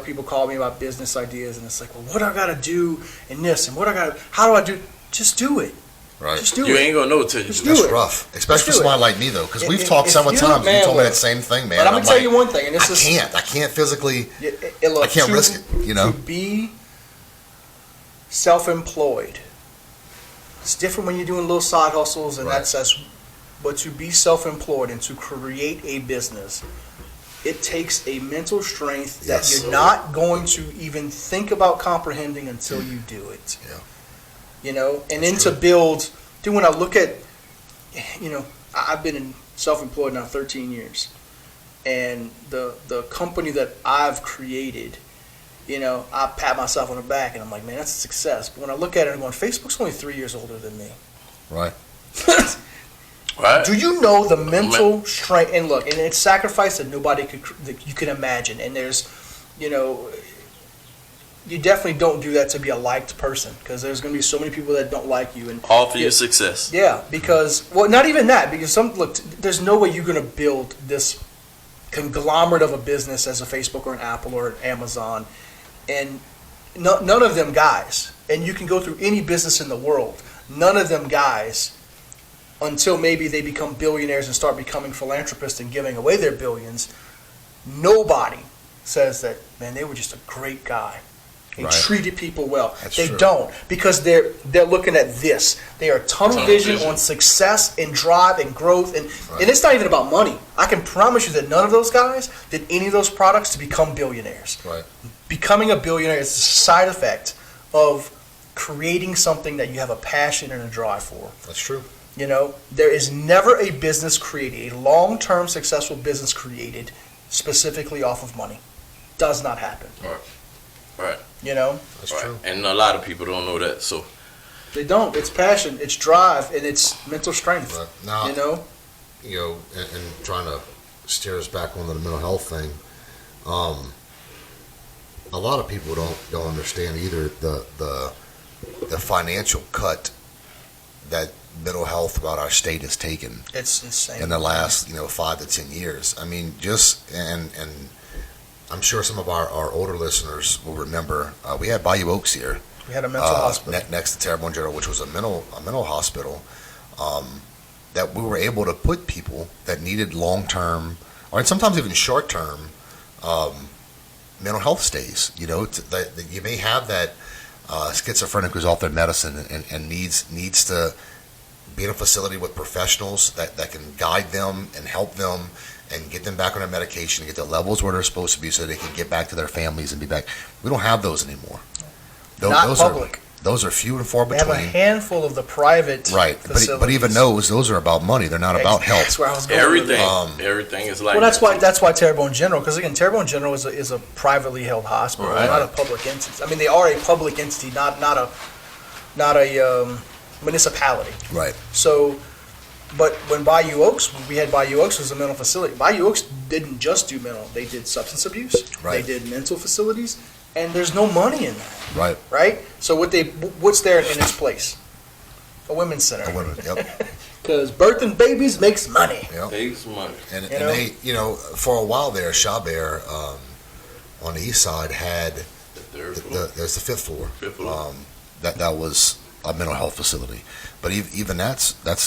people call me about business ideas, and it's like, well, what do I got to do in this, and how do I do? Just do it. Right. Just do You it. ain't gonna know till you Just do do it. That's rough, especially for do it. somebody like me though, because we've If- talked if several you- times. man, You told me look, that same thing, man. But I'm I'm gonna tell like, you one thing, and this is I can't physically. Look, I can't risk it, To be self-employed, it's different when you're doing little side hustles, and Right. but to be self-employed and to create a business, it takes a mental strength that Yes. you're not going to even think about comprehending until you do it. Yeah. And That's then true. to build. Dude, when I look at, I've been self-employed now 13 years, and the company that I've created, I pat myself on the back and I'm like, man, that's a success. But when I look at it, I'm going, Facebook's only 3 years older than me. Right. Right? Do you know the mental strength? And look, and it's sacrifice that that you can imagine. And there's, you definitely don't do that to be a liked person, because there's going to be so many people that don't like you. And All for your success. yeah, because, well, not even that, because there's no way you're going to build this conglomerate of a business as a Facebook or an Apple or an Amazon, and none of them guys, and you can go through any business in the world, none of them guys, until maybe they become billionaires and start becoming philanthropists and giving away their billions, nobody says that, man, they were just a great guy. They Right. treated people well. That's They true. don't, because they're looking at this. They are tunnel vision on success and drive and growth, and Right. and it's not even about money. I can promise you that none of those guys did any of those products to become billionaires. Right. Becoming a billionaire is a side effect of creating something that you have a passion and a drive for. That's true. There is never a business created, a long-term successful business created specifically off of money. Does not happen. Right. That's Right. true. And a lot of people don't know that. So They don't. It's passion, it's drive, and it's mental strength. Right. Now, You know? and trying to steer us back onto the mental health thing, a lot of people don't understand either the financial cut that mental health throughout our state has taken It's insane. in the last 5 to 10 years. I mean, and I'm sure some of our older listeners will remember we had Bayou Oaks here. We had a mental hospital. Next to Terrebonne General, which was a mental hospital, that we were able to put people that needed long-term, or sometimes even short-term, mental health stays. That you may have that schizophrenic who's off their medicine and needs to be in a facility with professionals that can guide them and help them and get them back on their medication, get the levels where they're supposed to be so they can get back to their families and be back. We don't have those anymore. Not those public. Those are few and far We have a between. handful of the private Right, but even those are about money. They're not about health. That's where I was going with it. everything is like. Well, that's why Terrebonne General, because again, Terrebonne General is a privately held hospital, Right. not a public entity. I mean, they are a public entity, not a municipality. Right, So, but when we had Bayou Oaks was a mental facility. Bayou Oaks didn't just do mental; they did substance abuse. Right. They did mental facilities, and there's no money in that, right. right? So what's there in its place? A women's center. Yep, Because birth and babies makes money. yep. Takes money. And You know? they, for a while there, Chabert on the east side had The third floor. there's the fifth floor. Fifth floor. That was a mental health facility, but even that's gone.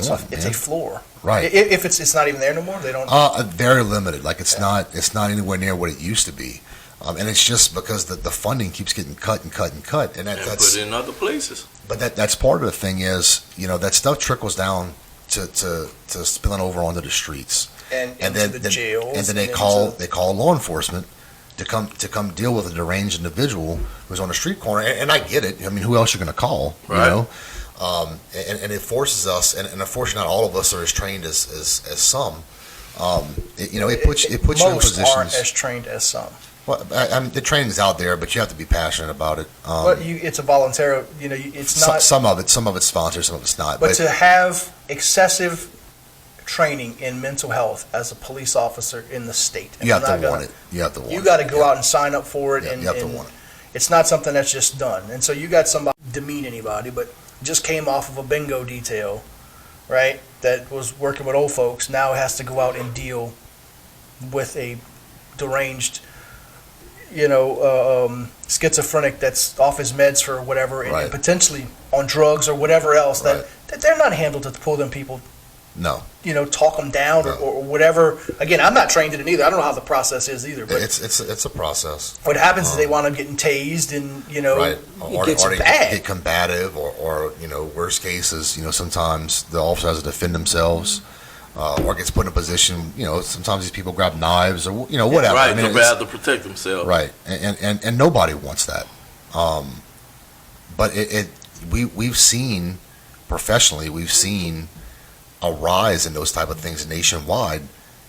So it's man. a floor. Right. If it's not even there no more, they don't. Very limited. Like it's not anywhere near what it used to be, and it's just because the funding keeps getting cut and cut and cut, and And that's put it in other places. but that's part of the thing is that stuff trickles down to spilling over onto the streets, and and into the jails. and then they into- call law enforcement to come deal with a deranged individual who's on the street corner, and I get it. I mean, who else you're going to call, Right. And it forces us, and unfortunately, not all of us are as trained as some. It puts you in most aren't positions. as trained as some. Well, I mean, the training's out there, but you have to be passionate about it. But it's a voluntary. It's not. Some of it's sponsored, some of it's not. But to have excessive training in mental health as a police officer in the state, and you have I'm not to gonna- want it. You have to want it. You got to go out and sign up for it, Yeah, and, you have to and want it. it's not something that's just done. And so you got somebody demean anybody, but just came off of a bingo detail, right? that was working with old folks now has to go out and deal with a deranged, schizophrenic that's off his meds for whatever, and Right. potentially on drugs or whatever else, Right. that they're not handled to pull them people, No, talk them down No. or whatever. Again, I'm not trained in it either. I don't know how the process is either. But it's a process. what happens is they wind up getting tased, and Right. it gets or they bad. get combative, or worst cases, sometimes the officer has to defend themselves, or gets put in a position. Sometimes these people grab knives or whatever. Right, I mean, to it's- rather protect themselves. right, and nobody wants that. But we've seen professionally, we've seen a rise in those type of things nationwide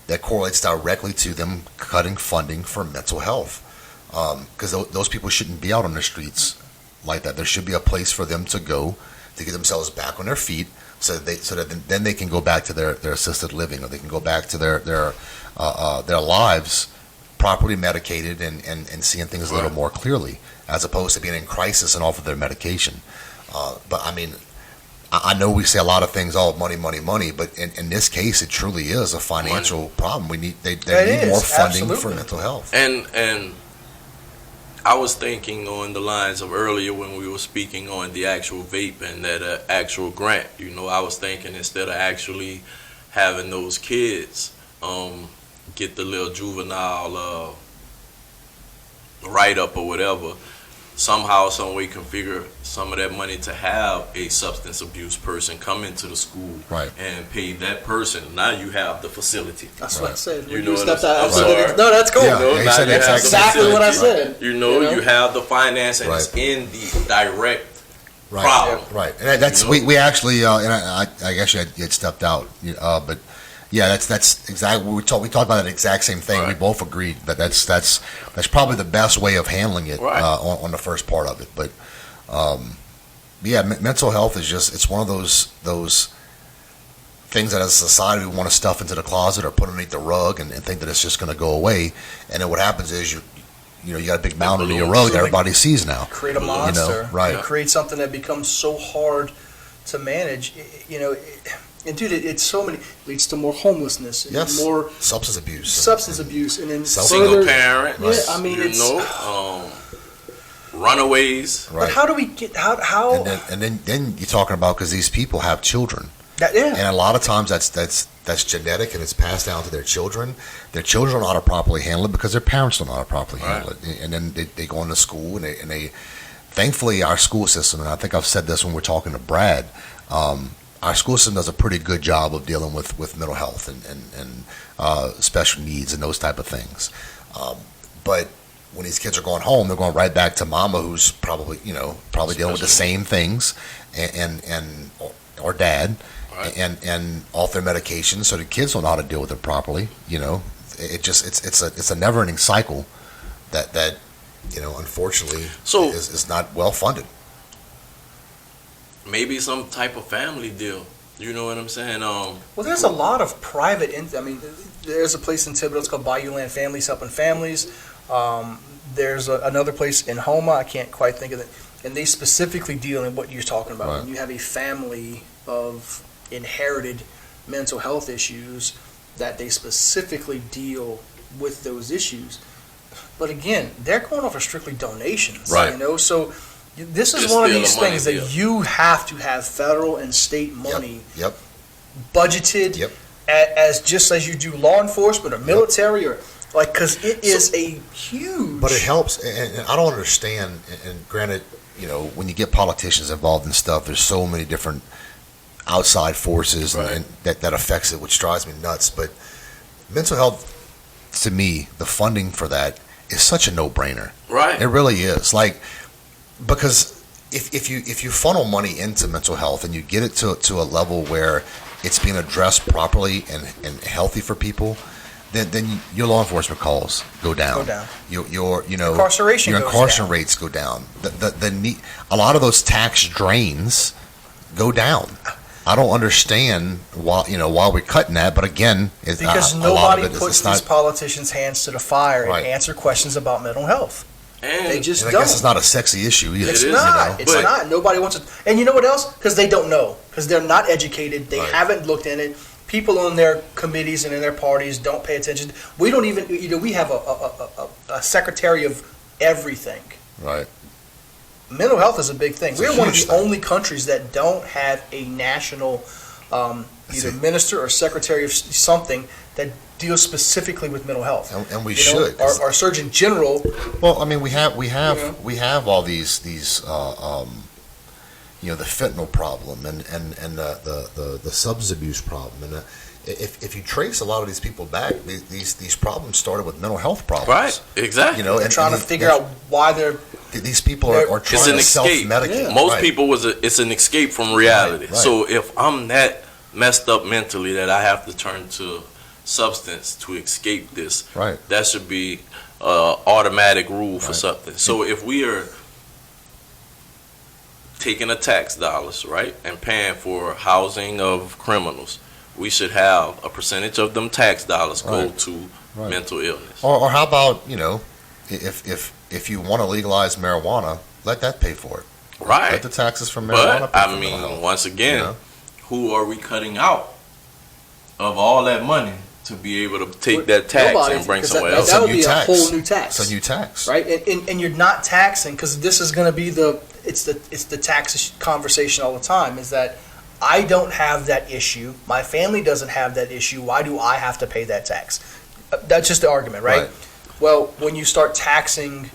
that correlates directly to them cutting funding for mental health. Because those people shouldn't be out on the streets like that. There should be a place for them to go to get themselves back on their feet, so that then they can go back to their assisted living, or they can go back to their lives properly medicated and seeing things a little more clearly, as opposed to being in crisis and off of their medication. But I mean, I know we say a lot of things, money, money, money, but in this case, it truly is a financial problem. They need more funding for absolutely. mental health. And I was thinking on the lines of earlier when we were speaking on the actual vape and that actual grant. I was thinking instead of actually having those kids get the little juvenile write-up or whatever, somehow, some way configure some of that money to have a substance abuse person come into the school, Right. and pay that person. Now you have the facility. That's what I said. You When know what stepped I'm- out, I I'm said sorry. no, that's cool. Yeah, You know, he now said you have exactly the exactly what I facility. said. You have the finance, and Right. it's in the direct Right, problem. right, and that's we actually, and I guess you had stepped out, but yeah, that's exactly what we talked about that exact same thing. We Right. both agreed that that's probably the best way of handling it Right. on the first part of it. But yeah, mental health is it's one of those things that as a society we want to stuff into the closet or put underneath the rug and think that it's just going to go away. And then what happens is you got a big mountain under your balloons. rug that everybody sees now. Create a You know, monster. right. You create something that becomes so hard to manage. And dude, it's so many, leads to more homelessness and Yes. more Substance abuse. substance abuse, and then Single further. parent. Yeah, I mean, it's. Runaways. But Right. how do we get how? And then you're talking about, because these people have children, Yeah. and a lot of times that's genetic and it's passed down to their children. Their children don't know how to properly handle it because their parents don't know how to properly handle it, and then they go into school and they thankfully our school system, and I think I've said this when we're talking to Brad, our school system does a pretty good job of dealing with mental health and special needs and those type of things, but when these kids are going home, they're going right back to mama, who's probably dealing with the same things, or dad, Right. and off their medication, so the kids don't know how to deal with it properly. It's a never ending cycle that unfortunately So- is not well funded. Maybe some type of family deal. You know what I'm saying? Well, there's a lot of private. There's a place in Thibodeau. It's called Bayou Land Families Helping Families. There's another place in Homa. I can't quite think of it, and they specifically deal in what you're talking about. Right. When you have a family of inherited mental health issues, that they specifically deal with those issues. But again, they're going off of strictly donations, Right. So this is Just one of steal these the money things that deal. you have to have federal and state money Yep. budgeted Yep. as just as you do law enforcement or military or because it is a huge. But it helps, and I don't understand. And granted, when you get politicians involved in stuff, there's so many different outside forces Right. and that affects it, which drives me nuts. But mental health, to me, the funding for that is such a no-brainer. Right. It really is. Because if you funnel money into mental health and you get it to a level where it's being addressed properly and healthy for people, then your law enforcement calls go down. Go down. Your Incarceration your goes incarceration down. rates go down. A lot of those tax drains go down. I don't understand why we're cutting that, but again, because a lot of nobody it is puts it's not these politicians' hands to the fire Right. and answer questions about mental health. And They just And I don't. guess it's not a sexy issue either. It's It is, not. It's But- not. Nobody wants it. And you know what else? Because they don't know. Because they're not educated. They Right. haven't looked in it. People on their committees and in their parties don't pay attention. We don't even. We have a secretary of everything. Right. Mental health is a big thing. It's a We're one of huge the thing. only countries that don't have a national either it. minister or secretary of something that deals specifically with mental health. And we You know, should. 'Cause- Our Surgeon General. Well, I mean, we have Yeah. all these the fentanyl problem and the substance abuse problem, and if you trace a lot of these people back, these problems started with mental health problems. right, exactly. You know, They're and trying to figure out why they're. these people are It's trying an to escape. self-medicate. Yeah. Most Right. people it's an escape from reality. Right, right. So if I'm that messed up mentally that I have to turn to substance to escape this, Right. that should be automatic rule for Right. something. So if we are taking the tax dollars, right, and paying for housing of criminals, we should have a percentage of them tax dollars go Right. to Right. mental illness. Or how about, if you want to legalize marijuana, let that pay for it. Right. Let the taxes from marijuana But pay I for mental mean, health. once again, You know? who are we cutting out of all that money to be able to take that tax Nobody, and bring because somewhere that else? would It's a be new a tax. whole new tax. It's a new tax. Right, and you're not taxing because this is going to be it's the tax conversation all the time. Is that I don't have that issue, my family doesn't have that issue. Why do I have to pay that tax? That's just the argument, right? Right. Well, when you start taxing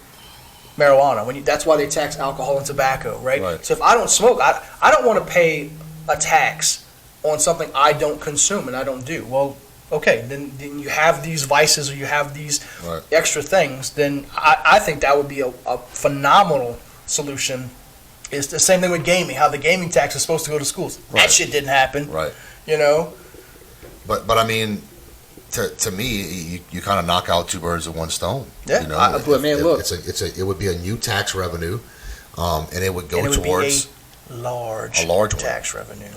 marijuana, that's why they tax alcohol and tobacco, right? Right. So if I don't smoke, I don't want to pay a tax on something I don't consume and I don't do. Well, okay, then you have these vices or you have these Right. extra things, then I think that would be a phenomenal solution. It's the same thing with gaming, how the gaming tax is supposed to go to schools. Right. That shit didn't happen, Right. you know? But I mean, to me, you kind of knock out two birds with one stone. Yeah, You know, but man, look. it would be a new tax revenue, and it would go And it would towards. be a large one. tax revenue.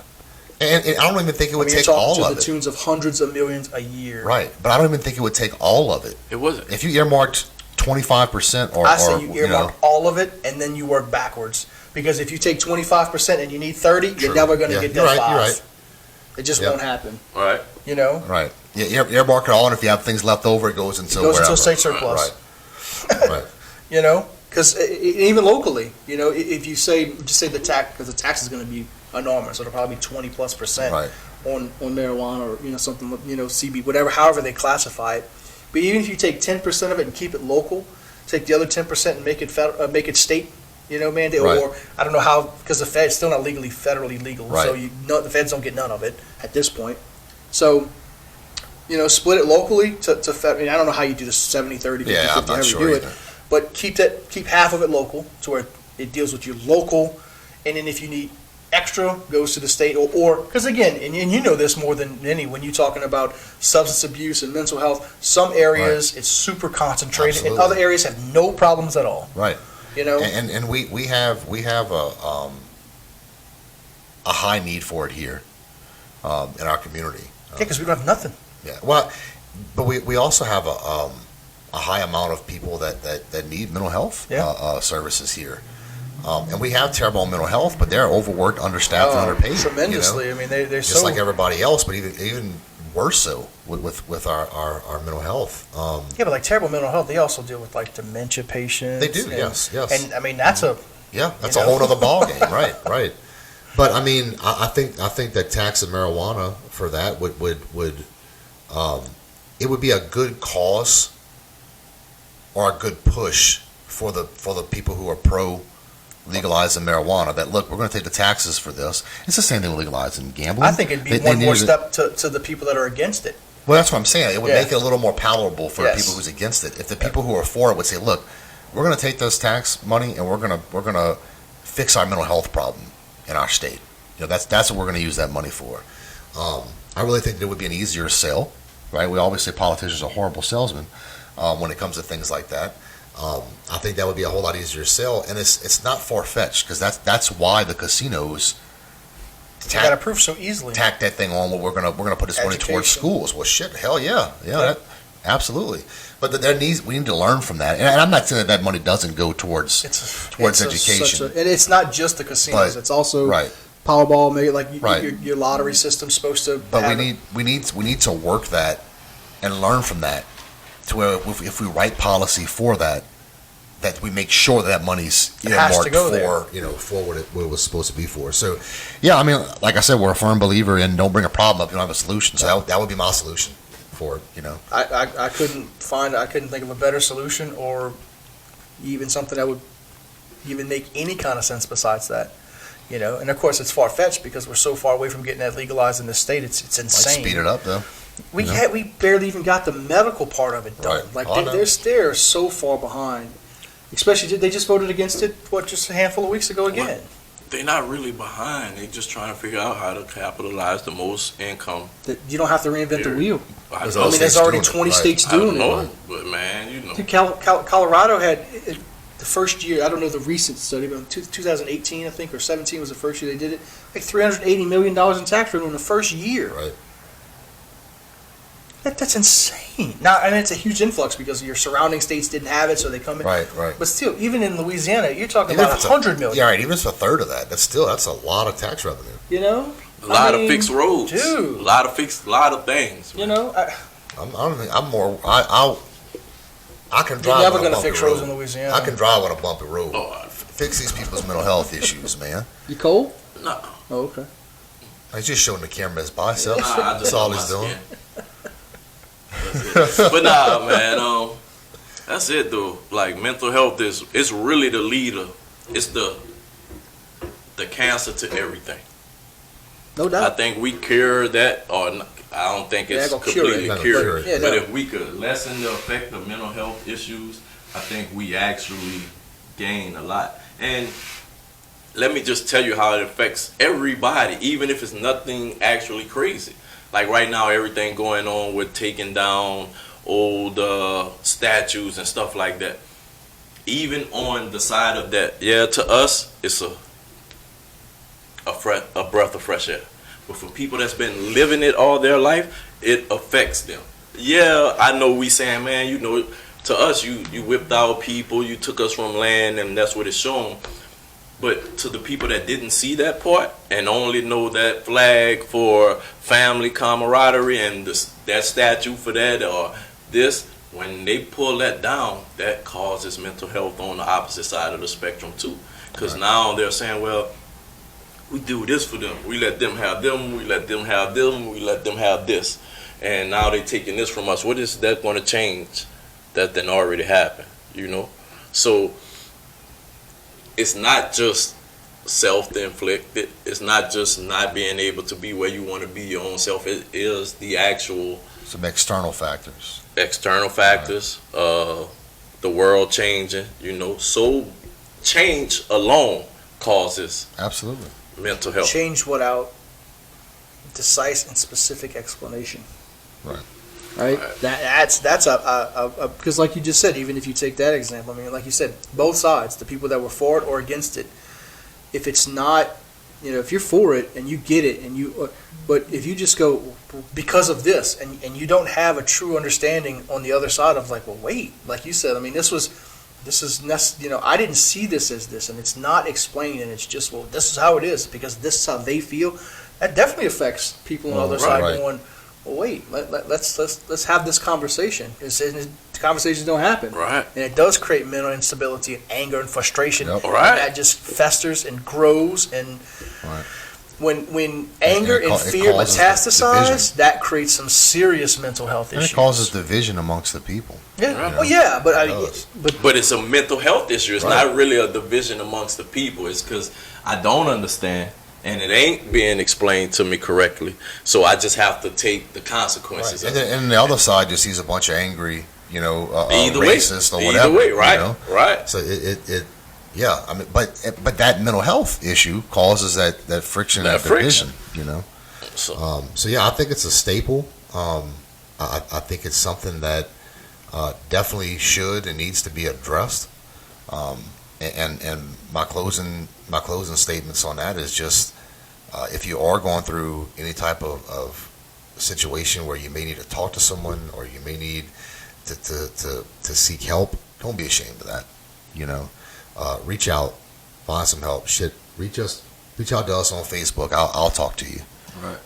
And I don't even think it would I mean, you're take talking all to of the it. tunes of hundreds of millions a year. Right, but I don't even think it would take all of it. It wasn't. If you earmarked 25% or, I say or you earmark all of it and then you work backwards. Because if you take 25% and you need 30, True. you're never going to Yeah, get you're that right, 5. you're right. It just Yeah. won't happen, Right. you know? right, yeah, earmark it all, and if you have things left over, it goes into It goes into wherever. a state surplus. Right, right, You know, because even locally, you know, if you just say the tax, because the tax is going to be enormous, it'll probably be 20+% right. on marijuana or something, CB, whatever, however they classify it. But even if you take 10% of it and keep it local, take the other 10% and make it state, mandate, Right. or I don't know how, because the Fed's still not legally federally legal, so Right. the Feds don't get none of it at this point. So. Split it locally to I mean, I don't know how you do this 70-30, 50-50, Yeah, I'm not however sure you do it. either. But keep half of it local to where it deals with your local, and then if you need extra, goes to the state or because again, and you know this more than any when you're talking about substance abuse and mental health. Some areas it's super concentrated, and Absolutely. other areas have no problems at all. Right. You know, And we have a high need for it here in our community. because we don't have nothing. Yeah. Well, but we also have a high amount of people that need mental health services here. And we have terrible mental health, but they're overworked, understaffed, and underpaid. Tremendously. I mean, they're Just so like everybody else, but even worse so with our mental health. yeah, but like terrible mental health, they also deal with like dementia patients. They do, and- yes. And I mean, that's a Yeah, that's You a know? whole other ball game, right. But I mean, I think that taxing marijuana for that would it would be a good cause or a good push for the people who are pro legalizing marijuana. That look, we're going to take the taxes for this. It's the same thing with legalizing gambling. I think it'd be They one more needed- step to the people that are against it. Well, that's what I'm saying. It would Yeah. make it a little more palatable for Yes. people who's against it. If the people who are for it would say, "Look, we're going to take this tax money and we're going to fix our mental health problem in our state. That's what we're going to use that money for." I really think it would be an easier sell. Right? We always say politicians are horrible salesmen when it comes to things like that. I think that would be a whole lot easier sell, and it's not far fetched because that's why the casinos You got to prove so easily. tack that thing on. Well, we're gonna put this money towards Education. schools. Well, shit, hell yeah, Yeah. Absolutely. But we need to learn from that. And I'm not saying that money doesn't go towards education. And it's not just the casinos. But- it's also right. Powerball, maybe like Right. your lottery system's supposed to. But have we need to work that and learn from that to where if we write policy for that we make sure that money's It has to earmarked go there. for what it was supposed to be for. So, yeah, I mean, like I said, we're a firm believer in don't bring a problem up, you don't have a solution. So that would be my solution for it. I couldn't think of a better solution or even something that would even make any kind of sense besides that. And of course it's far fetched because we're so far away from getting that legalized in this state. It's Like insane. speed it up though. We barely even got the medical part of it done. Right. Like Oh, I know. they're so far behind. Especially they just voted against it just a handful of weeks ago again. They're not really behind. They're just trying to figure out how to capitalize the most income. That you don't have to reinvent the wheel. I There's know. I mean, there's states already doing it, 20 right. states I don't doing know, it. but man, Dude, Colorado had the first year. I don't know the recent study, but 2018, I think, or 17 was the first year they did it. Like $380 million in tax revenue in the first year. Right. That's insane. Now, and it's a huge influx because your surrounding states didn't have it, so they come in. Right. But still, even in Louisiana, you're talking Even about if it's $100 million. Yeah, right. Even if it's a third of that, that's a lot of tax revenue. a lot I mean, of fixed roads, dude. a lot of things. You know, I can you're drive. never on a going to bumpy fix roads road. in Louisiana. I can drive on a bumpy road. Oh, Fix these people's mental health issues, man. You cold? no. Oh, okay. He's just showing the camera his biceps. Nah, I That's just all love he's my doing. skin. That's it. But nah, man, that's it though. Like mental health it's really the leader. It's the cancer to everything. No I doubt. think we cure that, or I don't think Yeah, it's gonna cure it. completely Not gonna cured. cure it. Yeah, But no. if we could lessen the effect of mental health issues, I think we actually gain a lot. And let me just tell you how it affects everybody, even if it's nothing actually crazy. Like right now, everything going on with taking down old statues and stuff like that. Even on the side of that, yeah, to us, it's a breath of fresh air. But for people that's been living it all their life, it affects them. Yeah, I know we saying, man, you know, to us, you whipped out people, you took us from land, and that's what it's shown. But to the people that didn't see that part and only know that flag for family camaraderie and that statue for that or this, when they pull that down, that causes mental health on the opposite side of the spectrum too. Because now they're saying, well, we do this for them. We let them have them. We let them have them. We let them have this. And now they're taking this from us. What is that going to change that then already happened? You know? So it's not just self-inflicted. It's not just not being able to be where you want to be your own self. It is the actual Some external factors. external factors, the world changing, you know. So change alone causes Absolutely. mental health. Change without decisive and specific explanation. Right. Right. Right. That's because like you just said, even if you take that example, I mean, like you said, both sides, the people that were for it or against it, if it's not, you know, if you're for it and you get it and you, but if you just go because of this and you don't have a true understanding on the other side of like, well, wait, like you said, I mean, this is, you know, I didn't see this as this and it's not explained and it's just, well, this is how it is because this is how they feel. That definitely affects people on the other Right, side right. going, well, wait, let's have this conversation. The conversations don't happen. Right. And it does create mental instability and anger and frustration. Yep. And Right. that just festers and grows. And Right. when anger it and causes fear division. metastasize, that creates some serious mental health And issues. it causes division amongst the people. Yeah. Right. Well, yeah, but It does. But it's a mental health issue. It's Right. not really a division amongst the people. It's because I don't understand and it ain't being explained to me correctly. So I just have to take the consequences Right. of it. And the other side just sees a bunch of angry, you know, Either way. racist or Either whatever. way, right. You know? Right. So yeah. I mean, but that mental health issue causes that friction, That that division. You know. So So yeah, I think it's a staple. I think it's something that definitely should and needs to be addressed. And my closing statements on that is just if you are going through any type of situation where you may need to talk to someone or you may need to seek help, don't be ashamed of that. Reach out, find some help. Shit, reach out to us on Facebook. I'll talk to you. Right.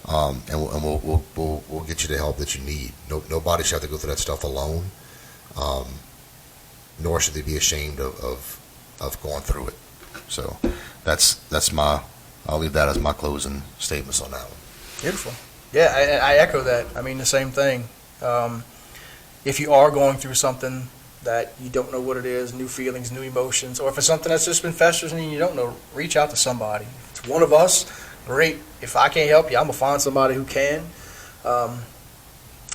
And we'll get you the help that you need. Nobody should have to go through that stuff alone. Nor should they be ashamed of going through it. So I'll leave that as my closing statements on that one. Beautiful. Yeah, I echo that. I mean, the same thing. If you are going through something that you don't know what it is, new feelings, new emotions, or if it's something that's just been festering and you don't know, reach out to somebody. If it's one of us, great. If I can't help you, I'm going to find somebody who can.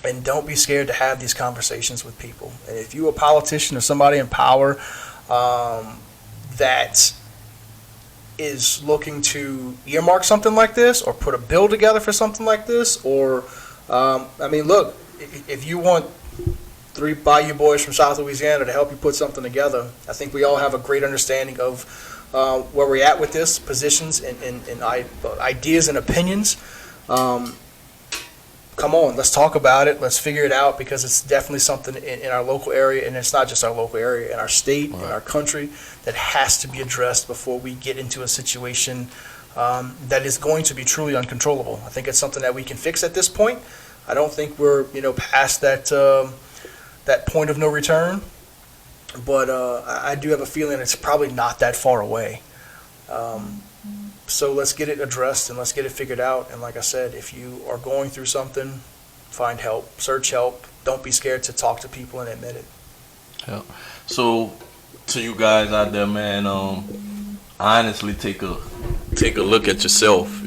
And don't be scared to have these conversations with people. And if you're a politician or somebody in power that is looking to earmark something like this or put a bill together for something like this, or, look, if you want 3 Bayou boys from South Louisiana to help you put something together, I think we all have a great understanding of where we're at with this, positions and ideas and opinions. Come on, let's talk about it. Let's figure it out, because it's definitely something in our local area, and it's not just our local area, in our state, in our country, that has to be addressed before we get into a situation that is going to be truly uncontrollable. I think it's something that we can fix at this point. I don't think we're past that point of no return, but I do have a feeling it's probably not that far away. So let's get it addressed and let's get it figured out. And like I said, if you are going through something, find help, search help. Don't be scared to talk to people and admit it. Yeah. So to you guys out there, man, honestly, take a look at yourself.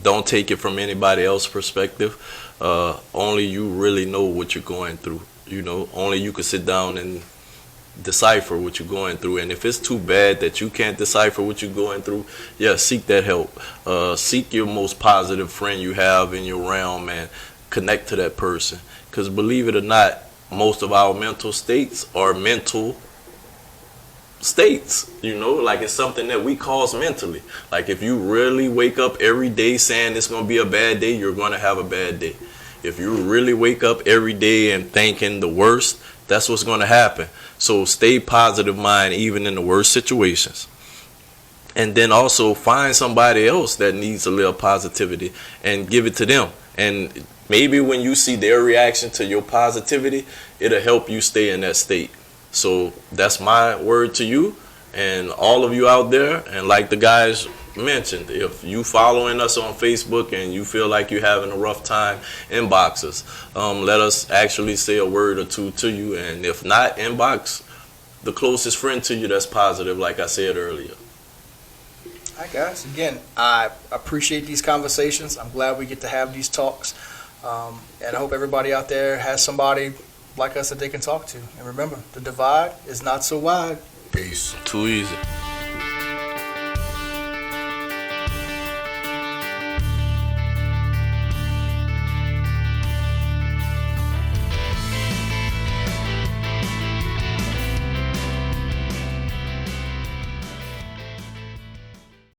Don't take it from anybody else's perspective. Only you really know what you're going through. Only you can sit down and decipher what you're going through. And if it's too bad that you can't decipher what you're going through, yeah, seek that help. Seek your most positive friend you have in your realm and connect to that person. Because believe it or not, most of our mental states are mental states. Like it's something that we cause mentally. Like if you really wake up every day saying it's going to be a bad day, you're going to have a bad day. If you really wake up every day and thinking the worst, that's what's going to happen. So stay positive mind even in the worst situations. And then also find somebody else that needs a little positivity and give it to them. And maybe when you see their reaction to your positivity, it'll help you stay in that state. So that's my word to you and all of you out there. And like the guys mentioned, if you following us on Facebook and you feel like you're having a rough time, inbox us. Let us actually say a word or two to you. And if not, inbox the closest friend to you that's positive, like I said earlier. All right, guys. Again, I appreciate these conversations. I'm glad we get to have these talks. And I hope everybody out there has somebody like us that they can talk to. And remember, the divide is not so wide. Peace. Too easy.